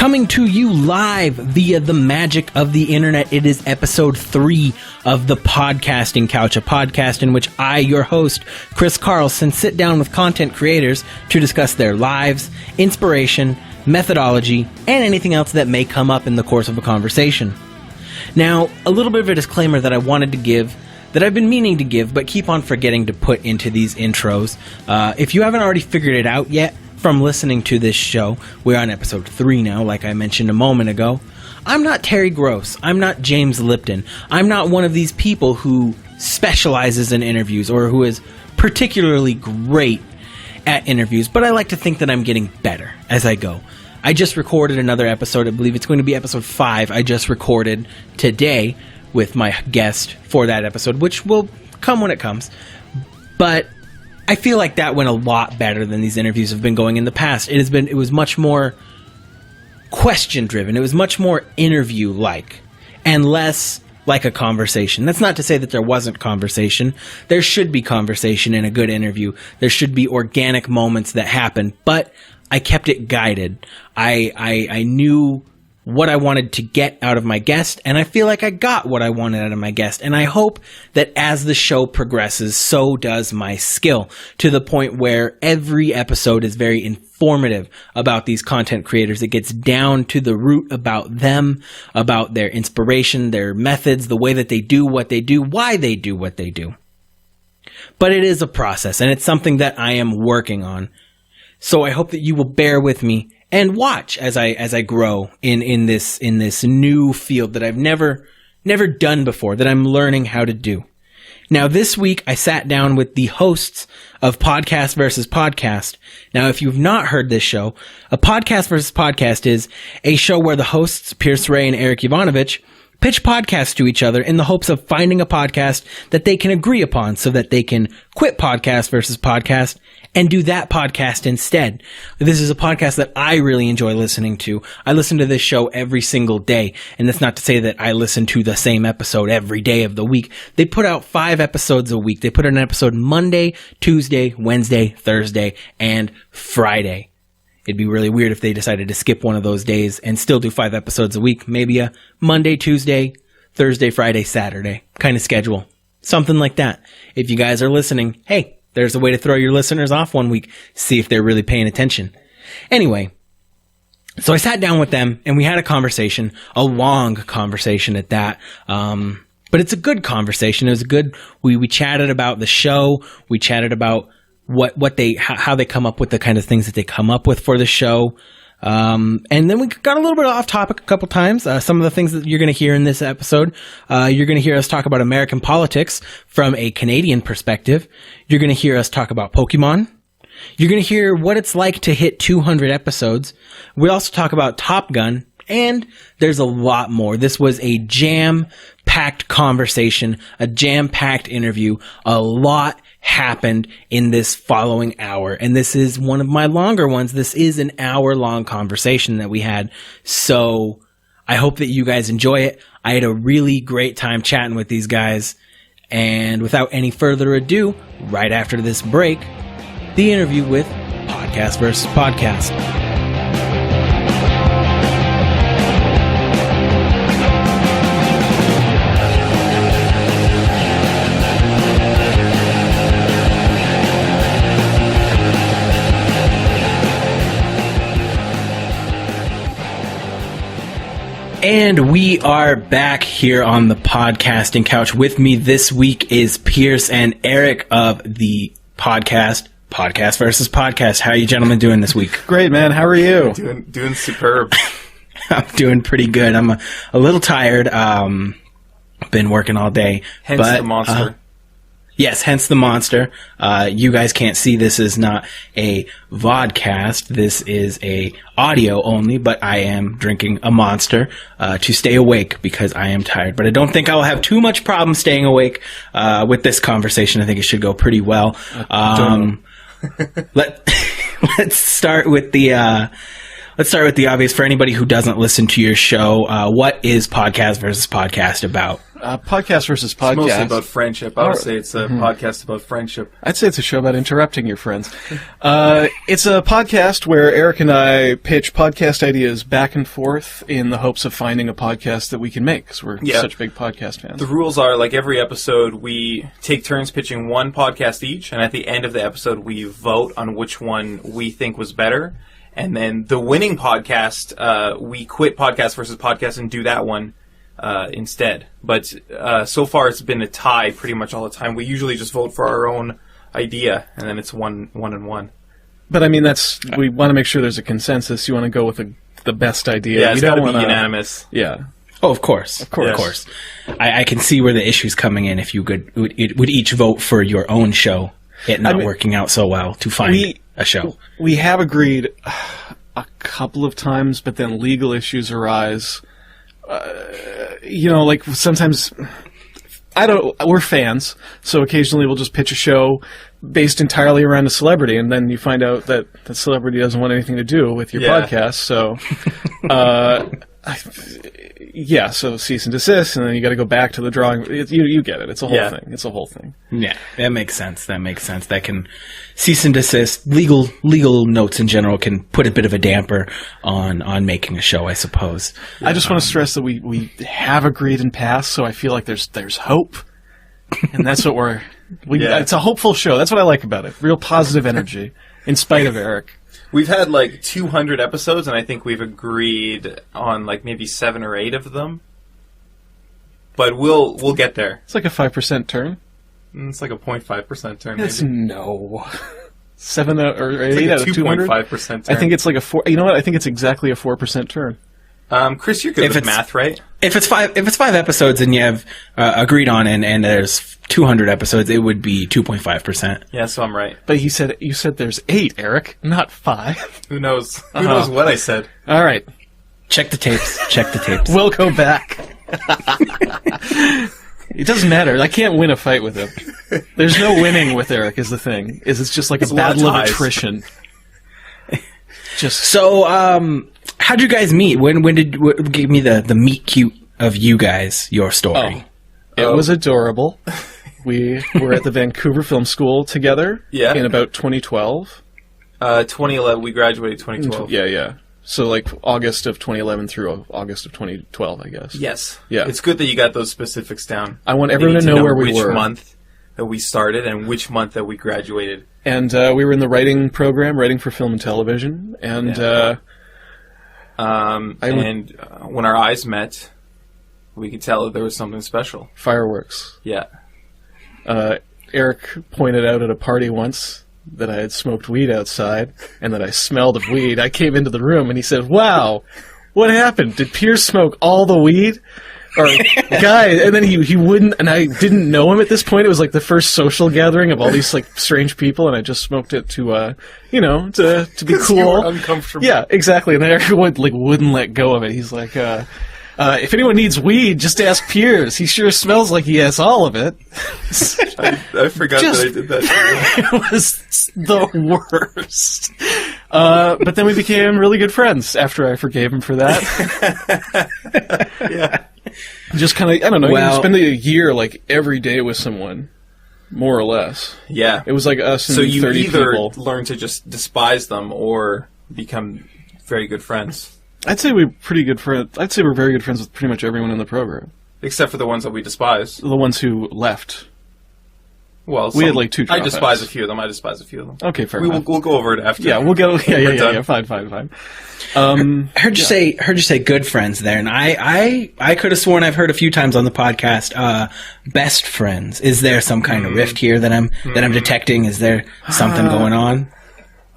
Coming to you live via the magic of the internet, it is episode 3 of the Podcasting Couch, a podcast in which I, your host, Chris Carlson, sit down with content creators to discuss their lives, inspiration, methodology, and anything else that may come up in the course of a conversation. Now, a little bit of a disclaimer that I wanted to give, that I've been meaning to give, but keep on forgetting to put into these intros. If you haven't already figured it out yet, from listening to this show, we're on episode 3 now, like I mentioned a moment ago. I'm not Terry Gross. I'm not James Lipton. I'm not one of these people who specializes in interviews or who is particularly great at interviews, but I like to think that I'm getting better as I go. I just recorded another episode. I believe it's going to be episode 5. I just recorded today with my guest for that episode, which will come when it comes. But I feel like that went a lot better than these interviews have been going in the past. It was much more question driven. It was much more interview like and less like a conversation. That's not to say that there wasn't conversation. There should be conversation in a good interview. There should be organic moments that happen, but I kept it guided. I knew what I wanted to get out of my guest, and I feel like I got what I wanted out of my guest. And I hope that as the show progresses, so does my skill, to the point where every episode is very informative about these content creators. It gets down to the root about them, about their inspiration, their methods, the way that they do what they do, why they do what they do. But it is a process, and it's something that I am working on. So I hope that you will bear with me and watch as I grow in this new field that I've never done before, that I'm learning how to do. Now, this week I sat down with the hosts of Podcast versus Podcast. Now, if you've not heard this show, a Podcast versus Podcast is a show where the hosts, Piers and Erik, pitch podcasts to each other in the hopes of finding a podcast that they can agree upon so that they can quit Podcast versus Podcast and do that podcast instead. This is a podcast that I really enjoy listening to. I listen to this show every single day, and that's not to say that I listen to the same episode every day of the week. They put out 5 episodes a week. They put out an episode Monday, Tuesday, Wednesday, Thursday, and Friday. It'd be really weird if they decided to skip one of those days and still do 5 episodes a week. Maybe a Monday, Tuesday, Thursday, Friday, Saturday kind of schedule. Something like that. If you guys are listening, hey, there's a way to throw your listeners off one week. See if they're really paying attention. Anyway, so I sat down with them and we had a conversation, a long conversation at that. But it's a good conversation. It was we chatted about the show. We chatted about how they come up with the kind of things that they come up with for the show. And then we got a little bit off topic a couple times. Some of the things that you're going to hear in this episode, you're going to hear us talk about American politics from a Canadian perspective. You're going to hear us talk about Pokemon. You're going to hear what it's like to hit 200 episodes. We also talk about Top Gun, and there's a lot more. This was a jam-packed conversation, a jam-packed interview. A lot happened in this following hour, and this is one of my longer ones. This is an hour-long conversation that we had, so I hope that you guys enjoy it. I had a really great time chatting with these guys, and without any further ado, right after this break, the interview with Podcast versus Podcast. And we are back here on the Podcasting Couch. With me this week is Piers and Erik of the Podcast versus Podcast. How are you gentlemen doing this week? Great, man. How are you? Doing superb. I'm doing pretty good. I'm a little tired. Been working all day. Hence the monster. Yes, hence the monster. You guys can't see, this is not a vodcast. This is a audio only, but I am drinking a monster to stay awake because I am tired. But I don't think I'll have too much problem staying awake with this conversation. I think it should go pretty well. Let's start with the let's start with the obvious. For anybody who doesn't listen to your show, what is Podcast versus Podcast about? Podcast versus podcast. It's mostly about friendship. I would say it's a podcast about friendship. I'd say it's a show about interrupting your friends. It's a podcast where Eric and I pitch podcast ideas back and forth in the hopes of finding a podcast that we can make, because we're such big podcast fans. The rules are, like every episode, we take turns pitching one podcast each, and at the end of the episode, we vote on which one we think was better. And then the winning podcast, we quit Podcast versus Podcast and do that one instead. But so far it's been a tie pretty much all the time. We usually just vote for our own idea, and then it's one and one. But I mean, we want to make sure there's a consensus. You want to go with the best idea. Yeah, it's got to be unanimous. Yeah. Oh, of course. Of course. I can see where the issue's coming in if you would each vote for your own show, it not working out so well to find a show. We have agreed a couple of times, but then legal issues arise. Like sometimes we're fans, so occasionally we'll just pitch a show based entirely around a celebrity, and then you find out that the celebrity doesn't want anything to do with your podcast, so so cease and desist, and then you got to go back to the drawing. You get it. It's a whole thing. It's a whole thing. Yeah, that makes sense. That can cease and desist. Legal notes in general can put a bit of a damper on making a show, I suppose. I just want to stress that we have agreed and passed, so I feel like there's hope, and that's what it's a hopeful show. That's what I like about it. Real positive energy, in spite of Eric. We've had like 200 episodes, and I think we've agreed on like maybe 7 or 8 of them. But we'll get there. It's like a 5% turn. It's like a 0.5% turn. It's maybe. No. 7 or 8 like out of 200. 2.5% turn. I think it's like a 4. You know what? I think it's exactly a 4% turn. Chris, you're good with math, right? If it's 5 episodes and you have agreed on and there's 200 episodes, it would be 2.5%. Yeah, so I'm right. But you said there's 8, Eric, not 5. Who knows? Who knows what I said? All right. Check the tapes. We'll go back. It doesn't matter. I can't win a fight with him. There's no winning with Eric is the thing. It's just like a battle of attrition. So, how'd you guys meet? Give me the meet cute of you guys, your story. It was adorable. We were at the Vancouver Film School together in about 2012. 2011, we graduated 2012. Yeah. So like August of 2011 through August of 2012, I guess. Yes. Yeah. It's good that you got those specifics down. I want everyone to know where we were. Which month that we started and which month that we graduated. And we were in the writing program, writing for film and television. And when our eyes met, we could tell that there was something special. Fireworks. Yeah. Eric pointed out at a party once that I had smoked weed outside and that I smelled of weed. I came into the room and he said, "Wow, what happened? Did Piers smoke all the weed?" Or guy, and then he wouldn't, and I didn't know him at this point. It was like the first social gathering of all these like strange people, and I just smoked it to be cool. You were uncomfortable. Yeah, exactly. And Eric wouldn't let go of it. He's like, if anyone needs weed, just ask Piers. He sure smells like he has all of it. I forgot that I did that. It was the worst. But then we became really good friends after I forgave him for that. Yeah. Just kind of, I don't know, you spend a year like every day with someone, more or less. Yeah. It was like us and 30 people. So you either learn to just despise them or become very good friends. I'd say we're pretty good friends. I'd say we're very good friends with pretty much everyone in the program. Except for the ones that we despise. The ones who left. Well, we had like 2 dropouts. I despise a few of them. Okay, fair enough. We'll go over it after. Yeah, we'll go. Yeah. Fine. I heard you say good friends there, and I could have sworn I've heard a few times on the podcast. Best friends. Is there some kind of rift here that I'm detecting? Is there something going on?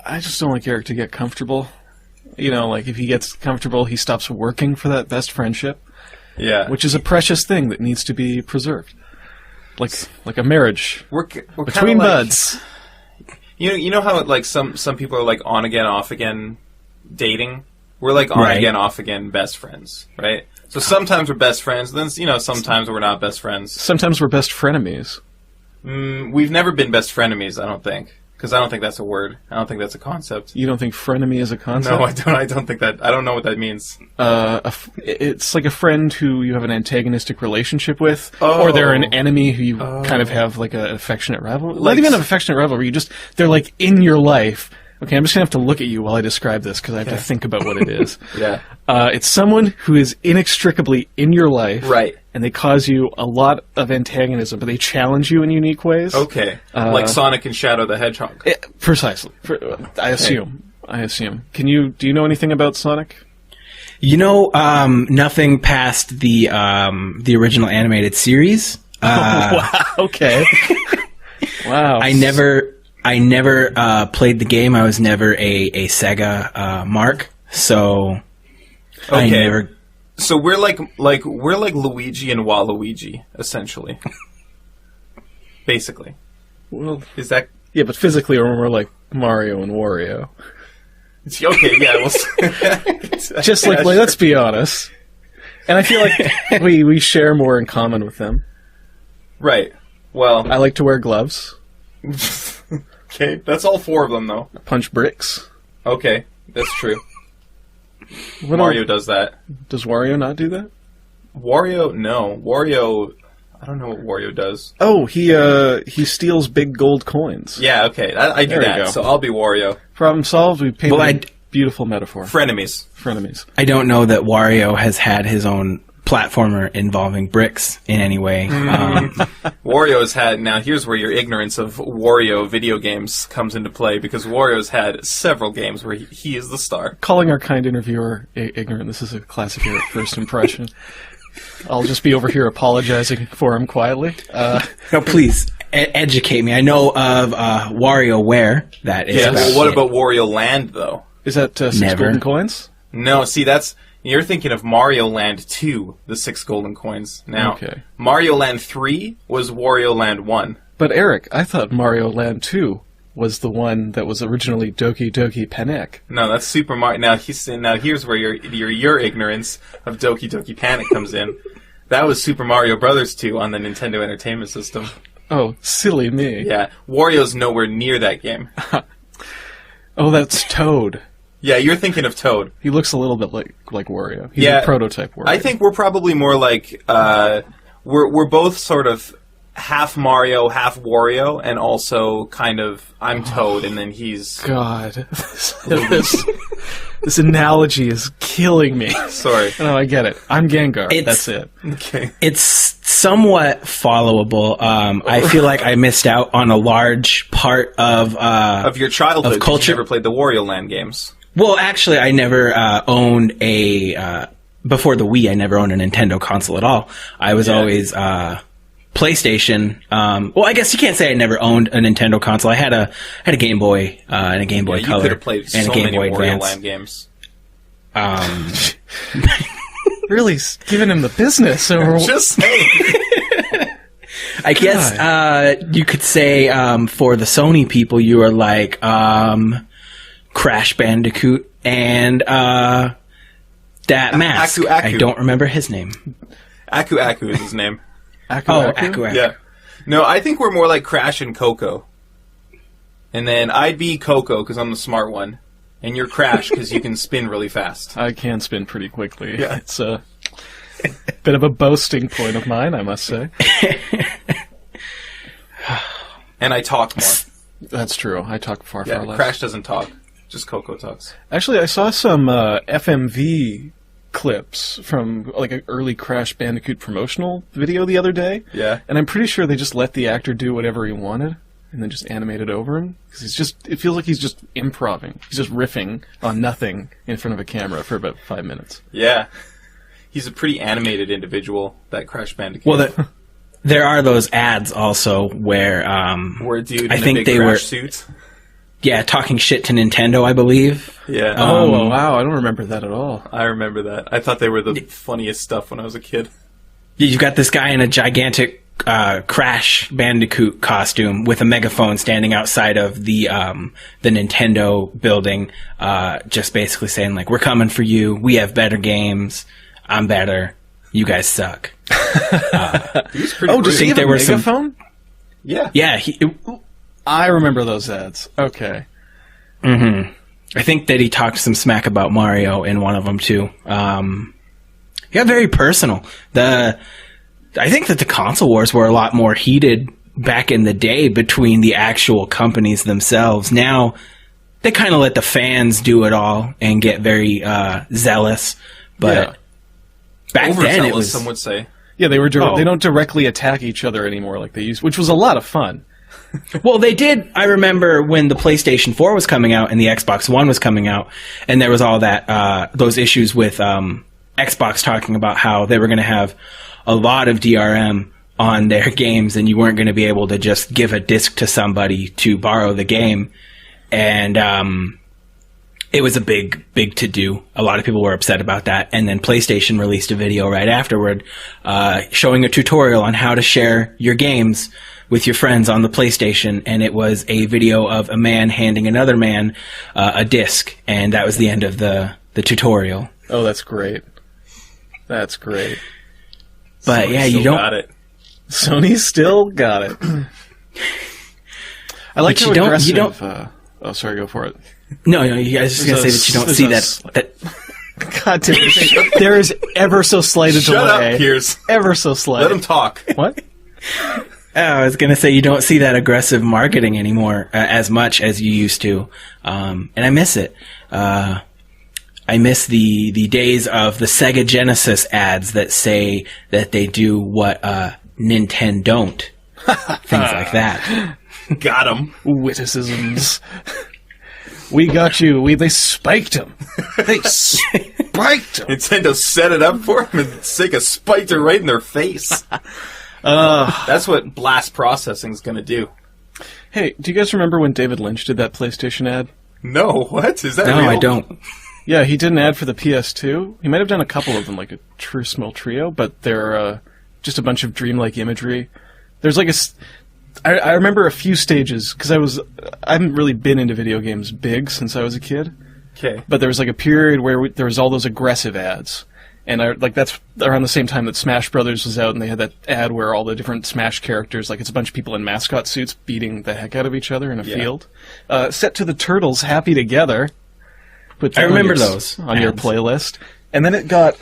I just don't like Eric to get comfortable. You know, like if he gets comfortable, he stops working for that best friendship. Yeah, which is a precious thing that needs to be preserved. Like a marriage we're between buds. You know how like some people are like on again, off again dating? We're like on again, off again best friends, right? So sometimes we're best friends, then sometimes we're not best friends. Sometimes we're best frenemies. We've never been best frenemies, I don't think. Because I don't think that's a word. I don't think that's a concept. You don't think frenemy is a concept? No, I don't. I don't think that. I don't know what that means. It's like a friend who you have an antagonistic relationship with, Oh. or they're an enemy who you kind of have like an affectionate rivalry. Like- Not even an affectionate rivalry. They're like in your life. Okay, I'm just gonna have to look at you while I describe this because I have to think about what it is. Yeah. It's someone who is inextricably in your life, Right. And they cause you a lot of antagonism, but they challenge you in unique ways. Okay. Like Sonic and Shadow the Hedgehog. Precisely. I assume. Do you know anything about Sonic? You know, nothing past the original animated series. Wow. Okay. Wow. I never played the game. I was never a Sega mark, so I Okay. never. So we're like Luigi and Waluigi, essentially. Basically. Well, Is that yeah, but physically we're more like Mario and Wario. okay? Yeah. Well, Just like, let's be honest. And I feel like we share more in common with them. right. Well, I like to wear gloves, okay. That's all four of them, though. punch bricks. Okay, that's true. What Mario else? does that. Does Wario not do that? Wario, no. Wario, I don't know what Wario does. Oh, he steals big gold coins. Yeah, okay. I do There you that, go. so I'll be Wario. Problem solved. We painted Well, a beautiful metaphor. Frenemies. Frenemies. I don't know that Wario has had his own platformer involving bricks in any way. Wario's had, now here's where your ignorance of Wario video games comes into play, because Wario's had several games where he is the star. Calling our kind interviewer ignorant. This is a classic Erik first impression. I'll just be over here apologizing for him quietly. No, please educate me. I know of WarioWare. That is. Yeah, about well, what it. about Wario Land, though? Is that 6 Never. golden coins? No, see, you're thinking of Mario Land 2, the 6 golden coins. Now, Okay. Mario Land 3 was Wario Land 1. But Erik, I thought Mario Land 2 was the one that was originally Doki Doki Panic. No, that's Super Mario. Now here's where your ignorance of Doki Doki Panic comes in. That was Super Mario Brothers 2 on the Nintendo Entertainment System. Oh, silly me. Yeah, Wario's nowhere near that game. Oh, that's Toad. Yeah, you're thinking of Toad. He looks a little bit like Wario. He's Yeah, a prototype Wario. I think we're probably more like we're both sort of half Mario, half Wario, and also kind of I'm Toad, and then he's God, this analogy is killing me. sorry. No, I get it. I'm Gengar. It's- That's it. Okay. It's somewhat followable. I feel like I missed out on a large part of Of your childhood, of culture. you never played the Wario Land games. Well, actually, I never owned a before the Wii. I never owned a Nintendo console at all. I was always PlayStation. Well, I guess you can't say I never owned a Nintendo console. I had a Game Boy and a Game Boy You Color could have played and so a Game many Boy Wario Advance. Land games. Really giving him the business. Over... Just saying. I guess you could say for the Sony people, you were like Crash Bandicoot and that mask. Aku. I don't remember his name. Aku Aku is his name. Aku. Aku. Yeah. No, I think we're more like Crash and Coco. And then I'd be Coco because I'm the smart one. And you're Crash because you can spin really fast. I can spin pretty quickly. Yeah. It's a bit of a boasting point of mine, I must say. And I talk more. That's true. I talk far Yeah, less. Crash doesn't talk. Just Coco talks. Actually, I saw some FMV clips from like an early Crash Bandicoot promotional video the other day. Yeah. And I'm pretty sure they just let the actor do whatever he wanted and then just animated over him. Because it feels like he's just improvising. He's just riffing on nothing in front of a camera for about 5 minutes. Yeah. He's a pretty animated individual, that Crash Bandicoot. Well, there are those ads also where Where a dude I in think a big they Crash were suit. yeah talking shit to Nintendo, I believe. Yeah. Oh, wow. I don't remember that at all. I remember that. I thought they were the funniest stuff when I was a kid. You've got this guy in a gigantic Crash Bandicoot costume with a megaphone standing outside of the Nintendo building, just basically saying like, "We're coming for you. We have better games. I'm better. You guys suck." He was pretty Oh, does rude. he have there a were some- megaphone? Yeah. Yeah, I remember those ads. Okay. Mm-hmm. I think that he talked some smack about Mario in one of them, too. He got very personal. I think that the console wars were a lot more heated back in the day between the actual companies themselves. Now, they kind of let the fans do it all and get very zealous. But back then, it was... some would say. Yeah, they don't directly attack each other anymore like they used, which was a lot of fun. Well, they did. I remember when the PlayStation 4 was coming out and the Xbox One was coming out, and there was all that those issues with Xbox talking about how they were going to have a lot of DRM on their games, and you weren't going to be able to just give a disc to somebody to borrow the game. And it was a big to-do. A lot of people were upset about that. And then PlayStation released a video right afterward showing a tutorial on how to share your games with your friends on the PlayStation, and it was a video of a man handing another man a disc, and that was the end of the tutorial. Oh, that's great. That's great. But Sony you don't... got it. Sony still got it. I like how aggressive... You don't... oh, sorry, go for it. No, I was just going to say that you don't see that... God damn it. There is ever so slight a delay. Shut up, Piers. Ever so slight. Let him talk. What? I was going to say you don't see that aggressive marketing anymore as much as you used to. And I miss it. I miss the days of the Sega Genesis ads that say that they do what Nintendo don't. Things like that. Got him. Witticisms. We got you. They spiked him. They spiked him. Nintendo set it up for him, and Sega spiked it right in their face. That's what blast processing is going to do. Hey, do you guys remember when David Lynch did that PlayStation ad? No, what? Is that No, real? I don't. Yeah, he did an ad for the PS2. He might have done a couple of them, like a True Smell Trio, but they're just a bunch of dreamlike imagery. There's like I remember a few stages, because I haven't really been into video games big since I was a kid. Okay. But there was like a period where there was all those aggressive ads. And that's around the same time that Smash Brothers was out, and they had that ad where all the different Smash characters, like it's a bunch of people in mascot suits beating the heck out of each other in a field. Set to the Turtles' Happy Together. I remember those on your playlist. And then it got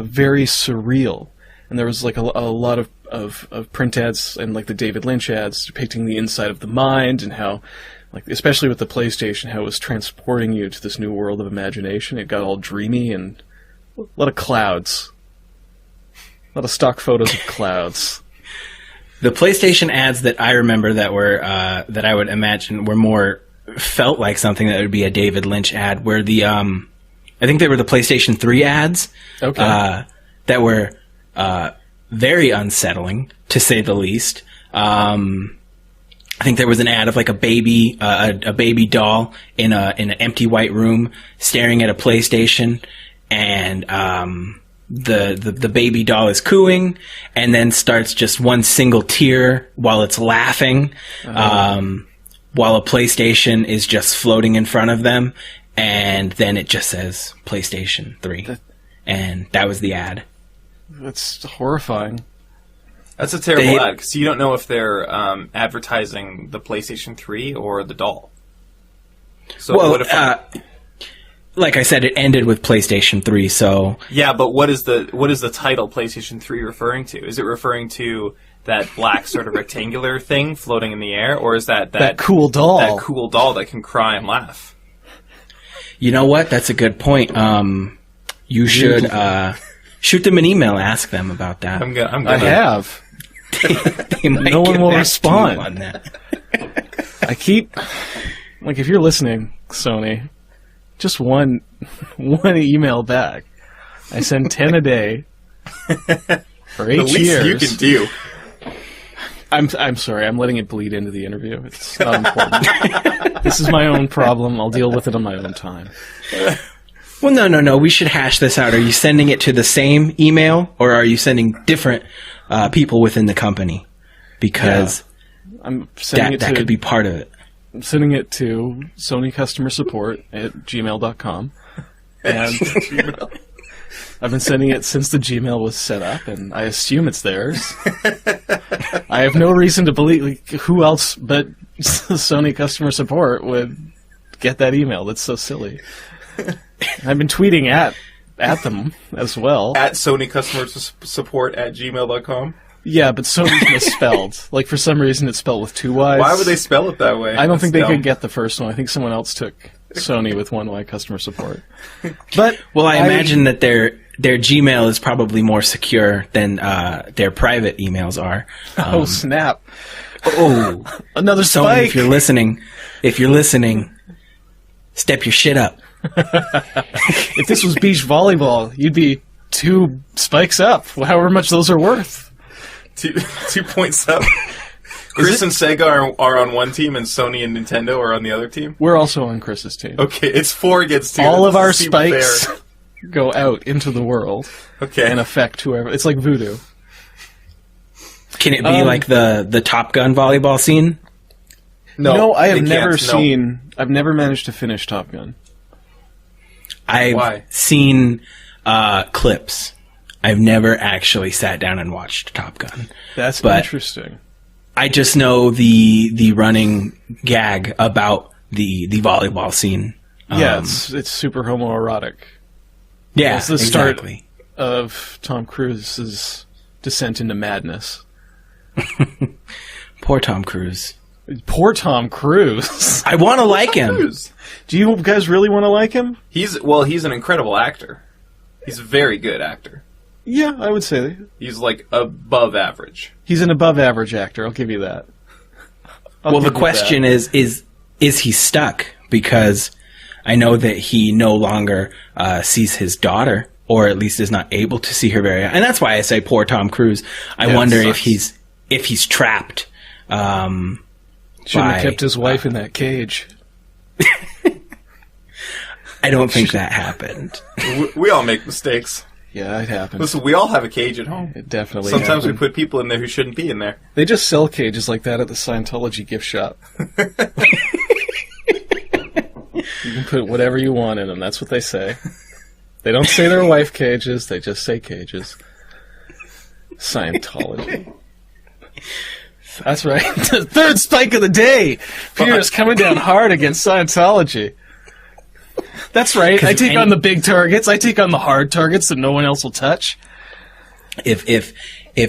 very surreal. And there was like a lot of print ads and like the David Lynch ads depicting the inside of the mind and how, like especially with the PlayStation, how it was transporting you to this new world of imagination. It got all dreamy and a lot of clouds. A lot of stock photos of clouds. The PlayStation ads that I remember that were that I would imagine were more felt like something that would be a David Lynch ad were the I think they were the PlayStation 3 ads. Okay. That were very unsettling, to say the least. I think there was an ad of like a baby doll in an empty white room staring at a PlayStation, and the baby doll is cooing and then starts just one single tear while it's laughing, while a PlayStation is just floating in front of them, and then it just says PlayStation 3. And that was the ad. That's horrifying. That's a terrible ad, because you don't know if they're advertising the PlayStation 3 or the doll. So what if like I said, it ended with PlayStation 3, so... Yeah, but what is the title PlayStation 3 referring to? Is it referring to that black sort of rectangular thing floating in the air, or is that cool doll? That cool doll that can cry and laugh? You know what? That's a good point. You should shoot them an email, ask them about that. I'm gonna. I have. They might no one get will back respond to you on that. I keep... Like, if you're listening, Sony, just one email back. I send 10 a day for 8 The least years. you can do. I'm sorry. I'm letting it bleed into the interview. It's not important. This is my own problem. I'll deal with it on my own time. Well, no. We should hash this out. Are you sending it to the same email, or are you sending different people within the company? Because I'm sending that could be part of it. I'm sending it to Sony Customer Support at gmail.com. And I've been sending it since the Gmail was set up, and I assume it's theirs. I have no reason to believe who else but Sony customer support would get that email. That's so silly. I've been tweeting at them as well. At Sony customer support at gmail.com. Yeah, but Sony's misspelled. Like, for some reason, it's spelled with 2 Ys. Why would they spell it that way? I don't think they dumb. could get the first one. I think someone else took Sony with 1 Y customer support. But Well, I imagine that their Gmail is probably more secure than their private emails are. Oh, snap. Oh, Another Sony, spike! if you're listening, step your shit up. If this was beach volleyball, you'd be 2 spikes up, however much those are worth. 2 points up. Chris and Sega are on one team, and Sony and Nintendo are on the other team. We're also on Chris's team. Okay, it's 4 against 2. All That of our doesn't seem spikes fair. go out into the world Okay. and affect whoever. It's like voodoo. Can it be like the Top Gun volleyball scene? No, I have they never can't. No. seen. I've never managed to finish Top Gun. I've Why? seen clips. I've never actually sat down and watched Top Gun. That's But- interesting. I just know the running gag about the volleyball scene. Yeah, it's super homoerotic. Yeah, It's the start exactly. of Tom Cruise's descent into madness. Poor Tom Cruise. Poor Tom Cruise. I want to like him. Cruise. Do you guys really want to like him? He's an incredible actor. He's a very good actor. Yeah, I would say He's like above average. he's an above-average actor. I'll give you that. Well, the question is he stuck? Because I know that he no longer sees his daughter, or at least is not able to see her very. And that's why I say poor Tom Cruise. I Yeah, it wonder sucks. if he's trapped. Shouldn't by- have kept his wife in that cage. I don't think that happened. We all make mistakes. Yeah, it happened. Listen, we all have a cage at home. It definitely Sometimes we happened. put people in there who shouldn't be in there. They just sell cages like that at the Scientology gift shop. You can put whatever you want in them. That's what they say. They don't say they're wife cages. They just say cages. Scientology. That's right. The third spike of the day. Piers coming down hard against Scientology. That's right. I take on the big targets. I take on the hard targets that no one else will touch. If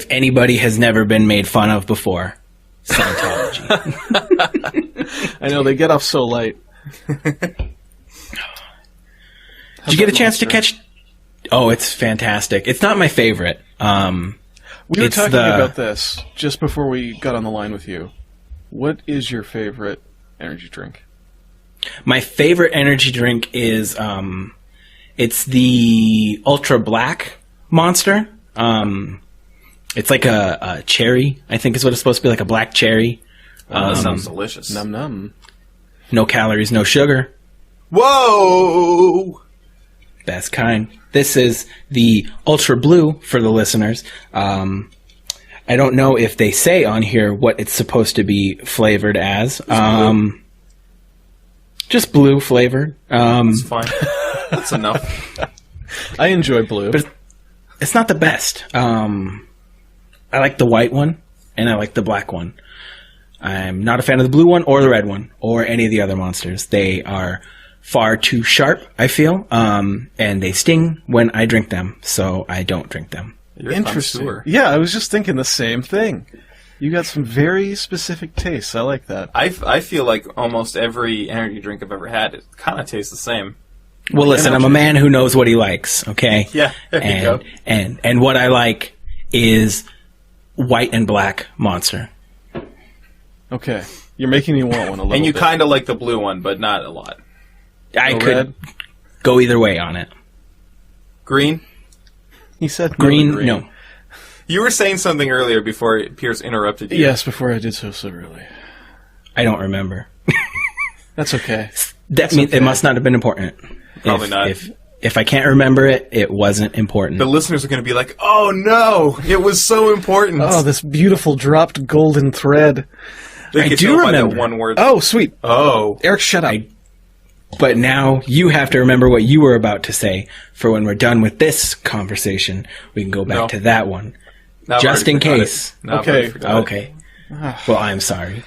anybody has never been made fun of before, Scientology. I know, they get off so light. Did you get a chance to catch? Oh, it's fantastic. It's not my favorite. We were It's talking the- about this just before we got on the line with you. What is your favorite energy drink? My favorite energy drink is it's the Ultra Black Monster. It's like a cherry, I think is what it's supposed to be, like a black cherry. That sounds delicious. Num num. No calories, no sugar. Whoa! Best kind. This is the Ultra Blue for the listeners. I don't know if they say on here what it's supposed to be flavored as. Just blue flavored. It's fine. That's enough. I enjoy blue. But it's not the best. I like the white one, and I like the black one. I'm not a fan of the blue one or the red one or any of the other monsters. They are far too sharp, I feel, and they sting when I drink them, so I don't drink them. You're a Interesting. connoisseur. Yeah, I was just thinking the same thing. You got some very specific tastes. I like that. I feel like almost every energy drink I've ever had, it kind of tastes the same. Well, listen, I'm a man who knows what he likes, okay? Yeah, there you go. And what I like is white and black monster. Okay. You're making me want one a little And you bit. kind of like the blue one, but not a lot. I No could red? go either way on it. Green? He said no Green, green. no. You were saying something earlier before Piers interrupted you. Yes, before I did so really. I don't remember. That's okay. That means okay. it must not have been important. Probably not. If I can't remember it, it wasn't important. The listeners are going to be like, oh no, it was so important. Oh, this beautiful dropped golden thread. They I could do tell by that remember. one word. Oh, sweet. Oh. Eric, shut up. But now you have to remember what you were about to say for when we're done with this conversation. We can go back No. to that one. Now I've Just already in forgot case. it. Now I've Okay. already forgot it. Okay. Well, I'm sorry.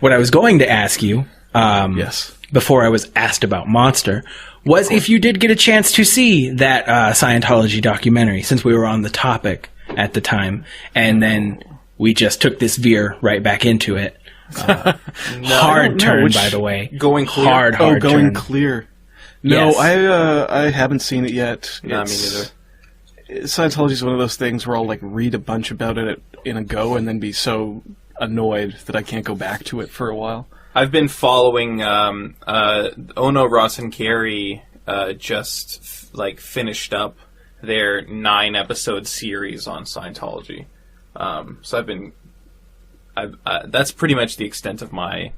what I was going to ask you, Yes. before I was asked about Monster, was if you did get a chance to see that Scientology documentary, since we were on the topic at the time, and then we just took this veer right back into it. Hard turn, by the way. Going Clear? Hard Going turn. Clear. No, Yes. I haven't seen it yet. Nah, me neither. Scientology is one of those things where I'll like read a bunch about it in a go and then be so annoyed that I can't go back to it for a while. I've been following Ono, Ross, and Carey just finished up their 9-episode series on Scientology. So that's pretty much the extent of my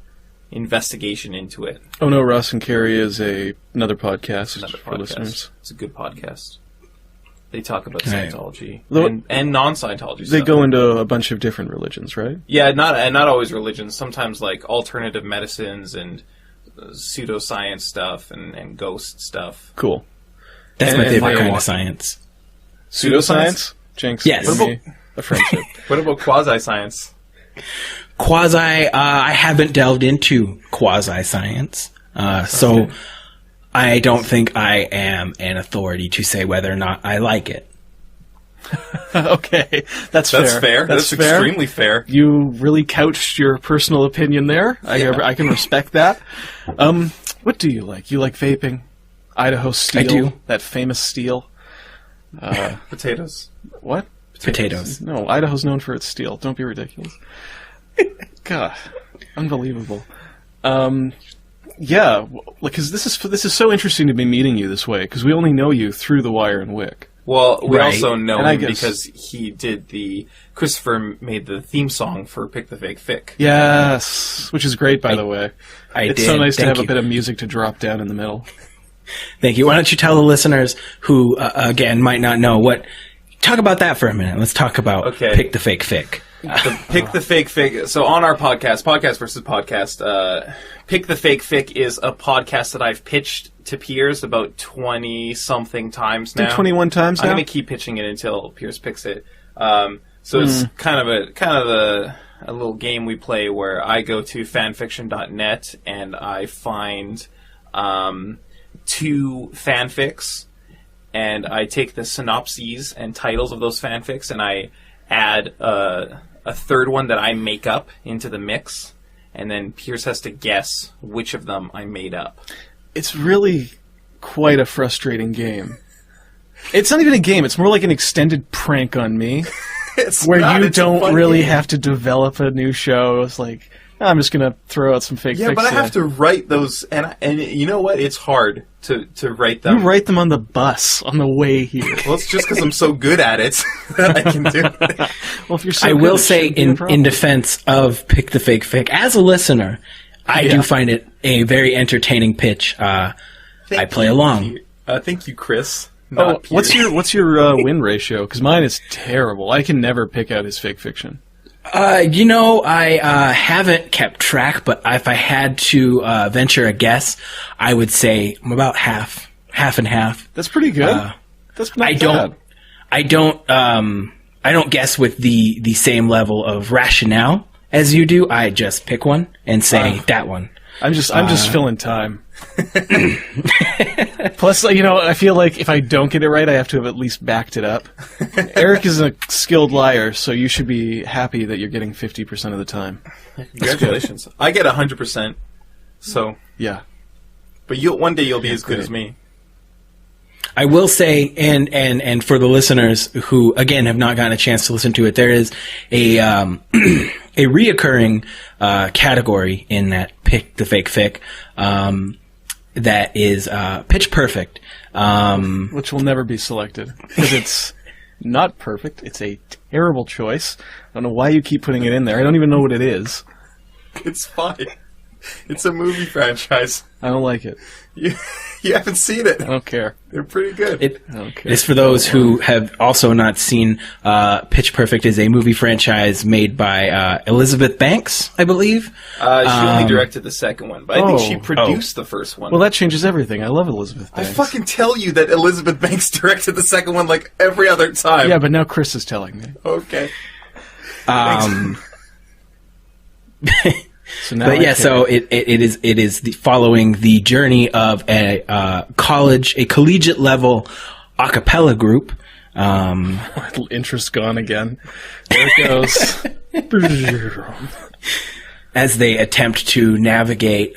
investigation into it. Oh no, Ross and Carey is another podcast Another for podcast. listeners. It's a good podcast. They talk about Right. Scientology Though- and non-Scientology They stuff. go into a bunch of different religions, right? Yeah, not always religions. Sometimes like alternative medicines and pseudoscience stuff and ghost stuff. Cool. That's my And favorite kind Firewalk. of science. Pseudoscience? Jinx, Yes. give me a friendship. What about quasi-science? Quasi, I haven't delved into quasi-science, so I don't think I am an authority to say whether or not I like it. Okay, that's fair. That's extremely fair. You really couched your personal opinion there. I can respect that. What do you like? You like vaping? Idaho Steel? I do. That famous steel? Potatoes. What? Potatoes. No, Idaho's known for its steel. Don't be ridiculous. God, unbelievable. Yeah, because this is so interesting to be meeting you this way, because we only know you through The Wire and Wick. Well, we Right. also know And I him guess- because he did Christopher made the theme song for Pick the Fake Fic. Yes, which is great, by the way. It's so nice to have Thank a you. bit of music to drop down in the middle. Thank you. Why don't you tell the listeners who, again, might not know what... Talk about that for a minute. Let's talk about Okay. Pick the Fake Fic. Pick the Fake Fic. So on our podcast versus podcast, Pick the Fake Fic is a podcast that I've pitched to Piers about 20-something times now. 21 times I'm now? going to keep pitching it until Piers picks it. So it's kind of a little game we play where I go to fanfiction.net and I find 2 fanfics, and I take the synopses and titles of those fanfics and I add a third one that I make up into the mix, and then Piers has to guess which of them I made up. It's really quite a frustrating game. It's not even a game, it's more like an extended prank on me, It's where not, you it's a don't fun really game. have to develop a new show. It's like, I'm just going to throw out some fake Yeah, fics but I here. have to write those, and you know what? It's hard to write You them. write them on the bus on the way here. Well, it's just because I'm so good at it that I can do it. Well, if you're so I good, will it say, shouldn't be a in problem. defense of Pick the Fake Fic, as a listener, I Yeah. do find it a very entertaining pitch. I play along. Thank you, Chris. Oh, Not Piers. what's your win ratio? Because mine is terrible. I can never pick out his fake fiction. I haven't kept track, but if I had to venture a guess, I would say I'm about half and half. That's pretty good. That's not bad. I don't guess with the same level of rationale as you do. I just pick one and say that one. I'm just filling time. Plus, I feel like if I don't get it right, I have to have at least backed it up. Erik is a skilled liar, so you should be happy that you're getting 50% of the time. Congratulations. I get 100%. So, Yeah. but one day you'll be as good great. as me. I will say, and for the listeners who again have not gotten a chance to listen to it, there is a a reoccurring category in that Pick the Fake Fic that is Pitch Perfect. Which will never be selected. Because it's not perfect. It's a terrible choice. I don't know why you keep putting it in there. I don't even know what it is. It's fine. It's a movie franchise. I don't like it. You haven't seen it. I don't care. They're pretty good. It I don't care. is for those who have also not seen Pitch Perfect is a movie franchise made by Elizabeth Banks, I believe. She only directed the second one, but I think she Oh. produced the first one. Well, that changes everything. I love Elizabeth I Banks. fucking tell you that Elizabeth Banks directed the second one like every other time. Yeah, but now Chris is telling me. Okay. So now But yeah, so it is following the journey of a collegiate level a cappella group. Interest gone again. There it goes. As they attempt to navigate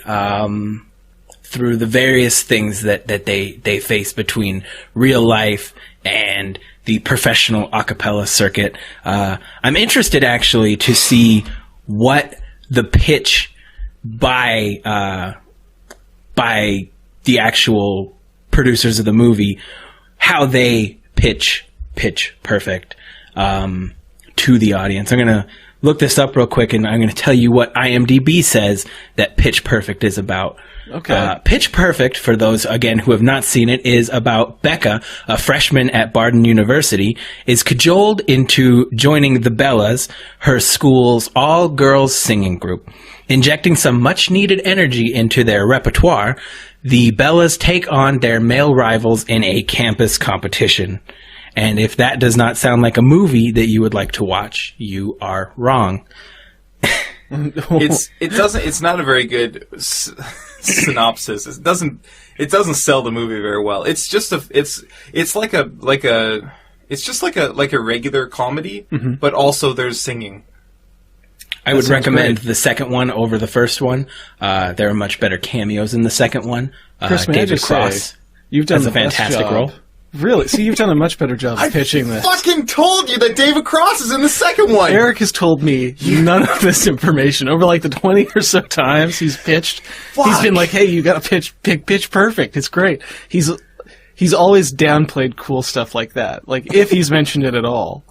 through the various things that they face between real life and the professional a cappella circuit. I'm interested actually to see what the pitch by the actual producers of the movie, how they pitch perfect to the audience. I'm going to look this up real quick, and I'm going to tell you what IMDb says that Pitch Perfect is about. Okay. Pitch Perfect, for those, again, who have not seen it, is about Becca, a freshman at Barden University, is cajoled into joining the Bellas, her school's all-girls singing group. Injecting some much-needed energy into their repertoire, the Bellas take on their male rivals in a campus competition. And if that does not sound like a movie that you would like to watch, you are wrong. It's not a very good synopsis. It doesn't sell the movie very well. It's just it's like a regular comedy, but also there's singing. I would recommend the second one over the first one. There are much better cameos in the second one. Chris, may I David just Cross say, you've done has a the best fantastic job. role. Really? See, you've done a much better job of pitching this. I fucking told you that David Cross is in the second one. Erik has told me none of this information over like the 20 or so times he's pitched. Fuck. He's been like, "Hey, you got to pitch perfect. It's great." He's always downplayed cool stuff like that. Like if he's mentioned it at all.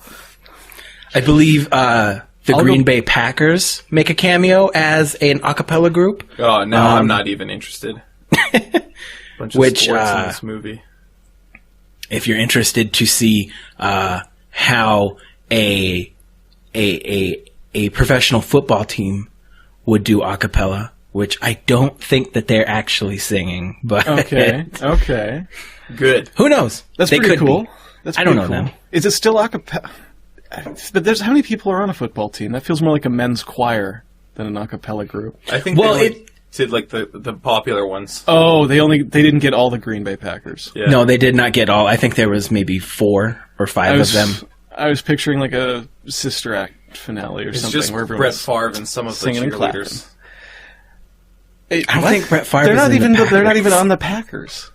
I believe the Green Bay Packers make a cameo as an a cappella group. Oh, no, I'm not even interested. Bunch of sports in this movie. If you're interested to see how a professional football team would do a cappella, which I don't think that they're actually singing, but Okay. Good. Who knows? That's They pretty could cool. be. That's I don't pretty know cool. them. Is it still a cappella? But there's how many people are on a football team? That feels more like a men's choir than an a cappella group. I think they did like the popular ones. Oh, they didn't get all the Green Bay Packers. Yeah. No, they did not get all. I think there was maybe 4 or 5 of them. I was picturing like a Sister Act finale or It's something. just where Brett everyone's Favre and some of the singing and clapping. cheerleaders. I don't think Brett Favre They're is not in even. the They're not even Packers. on the Packers.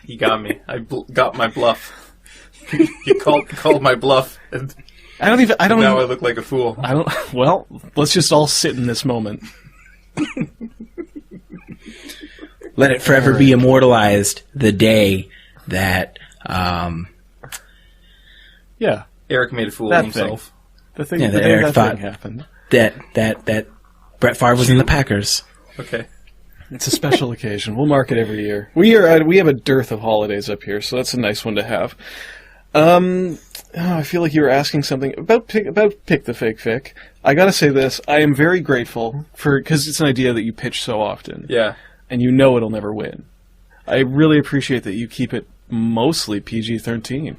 He got me. I got my bluff. He called my bluff, and I don't. now I look like a fool. I don't. Well, let's just all sit in this moment. Let it forever be immortalized the day that Yeah, Erik made a fool that of himself. the thing. Yeah, the that day Erik that thought- thing happened. that Brett Favre was in the Packers. Okay. It's a special occasion. We'll mark it every year. We have a dearth of holidays up here, so that's a nice one to have. I feel like you were asking something about Pick the Fake Fic. I gotta say this: I am very grateful because it's an idea that you pitch so often. Yeah. And you know it'll never win. I really appreciate that you keep it mostly PG-13.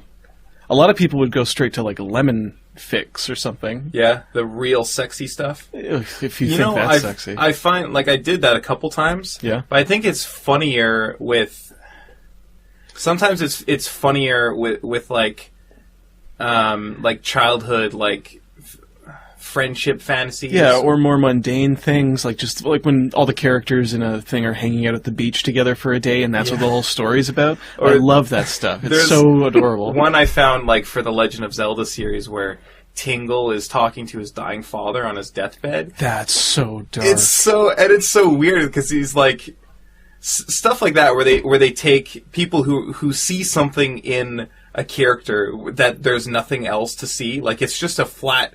A lot of people would go straight to like Lemon Fix or something. Yeah, the real sexy stuff. If you think that's sexy. I find like I did that a couple times. Yeah. But I think it's funnier with. Sometimes it's funnier with like childhood friendship fantasies. Yeah, or more mundane things, like just like when all the characters in a thing are hanging out at the beach together for a day, and that's what the whole story's about. I love that stuff. It's so adorable. One I found for the Legend of Zelda series where Tingle is talking to his dying father on his deathbed. That's so dark. It's so weird because he's like stuff like that where they take people who see something in a character that there's nothing else to see. Like it's just a flat.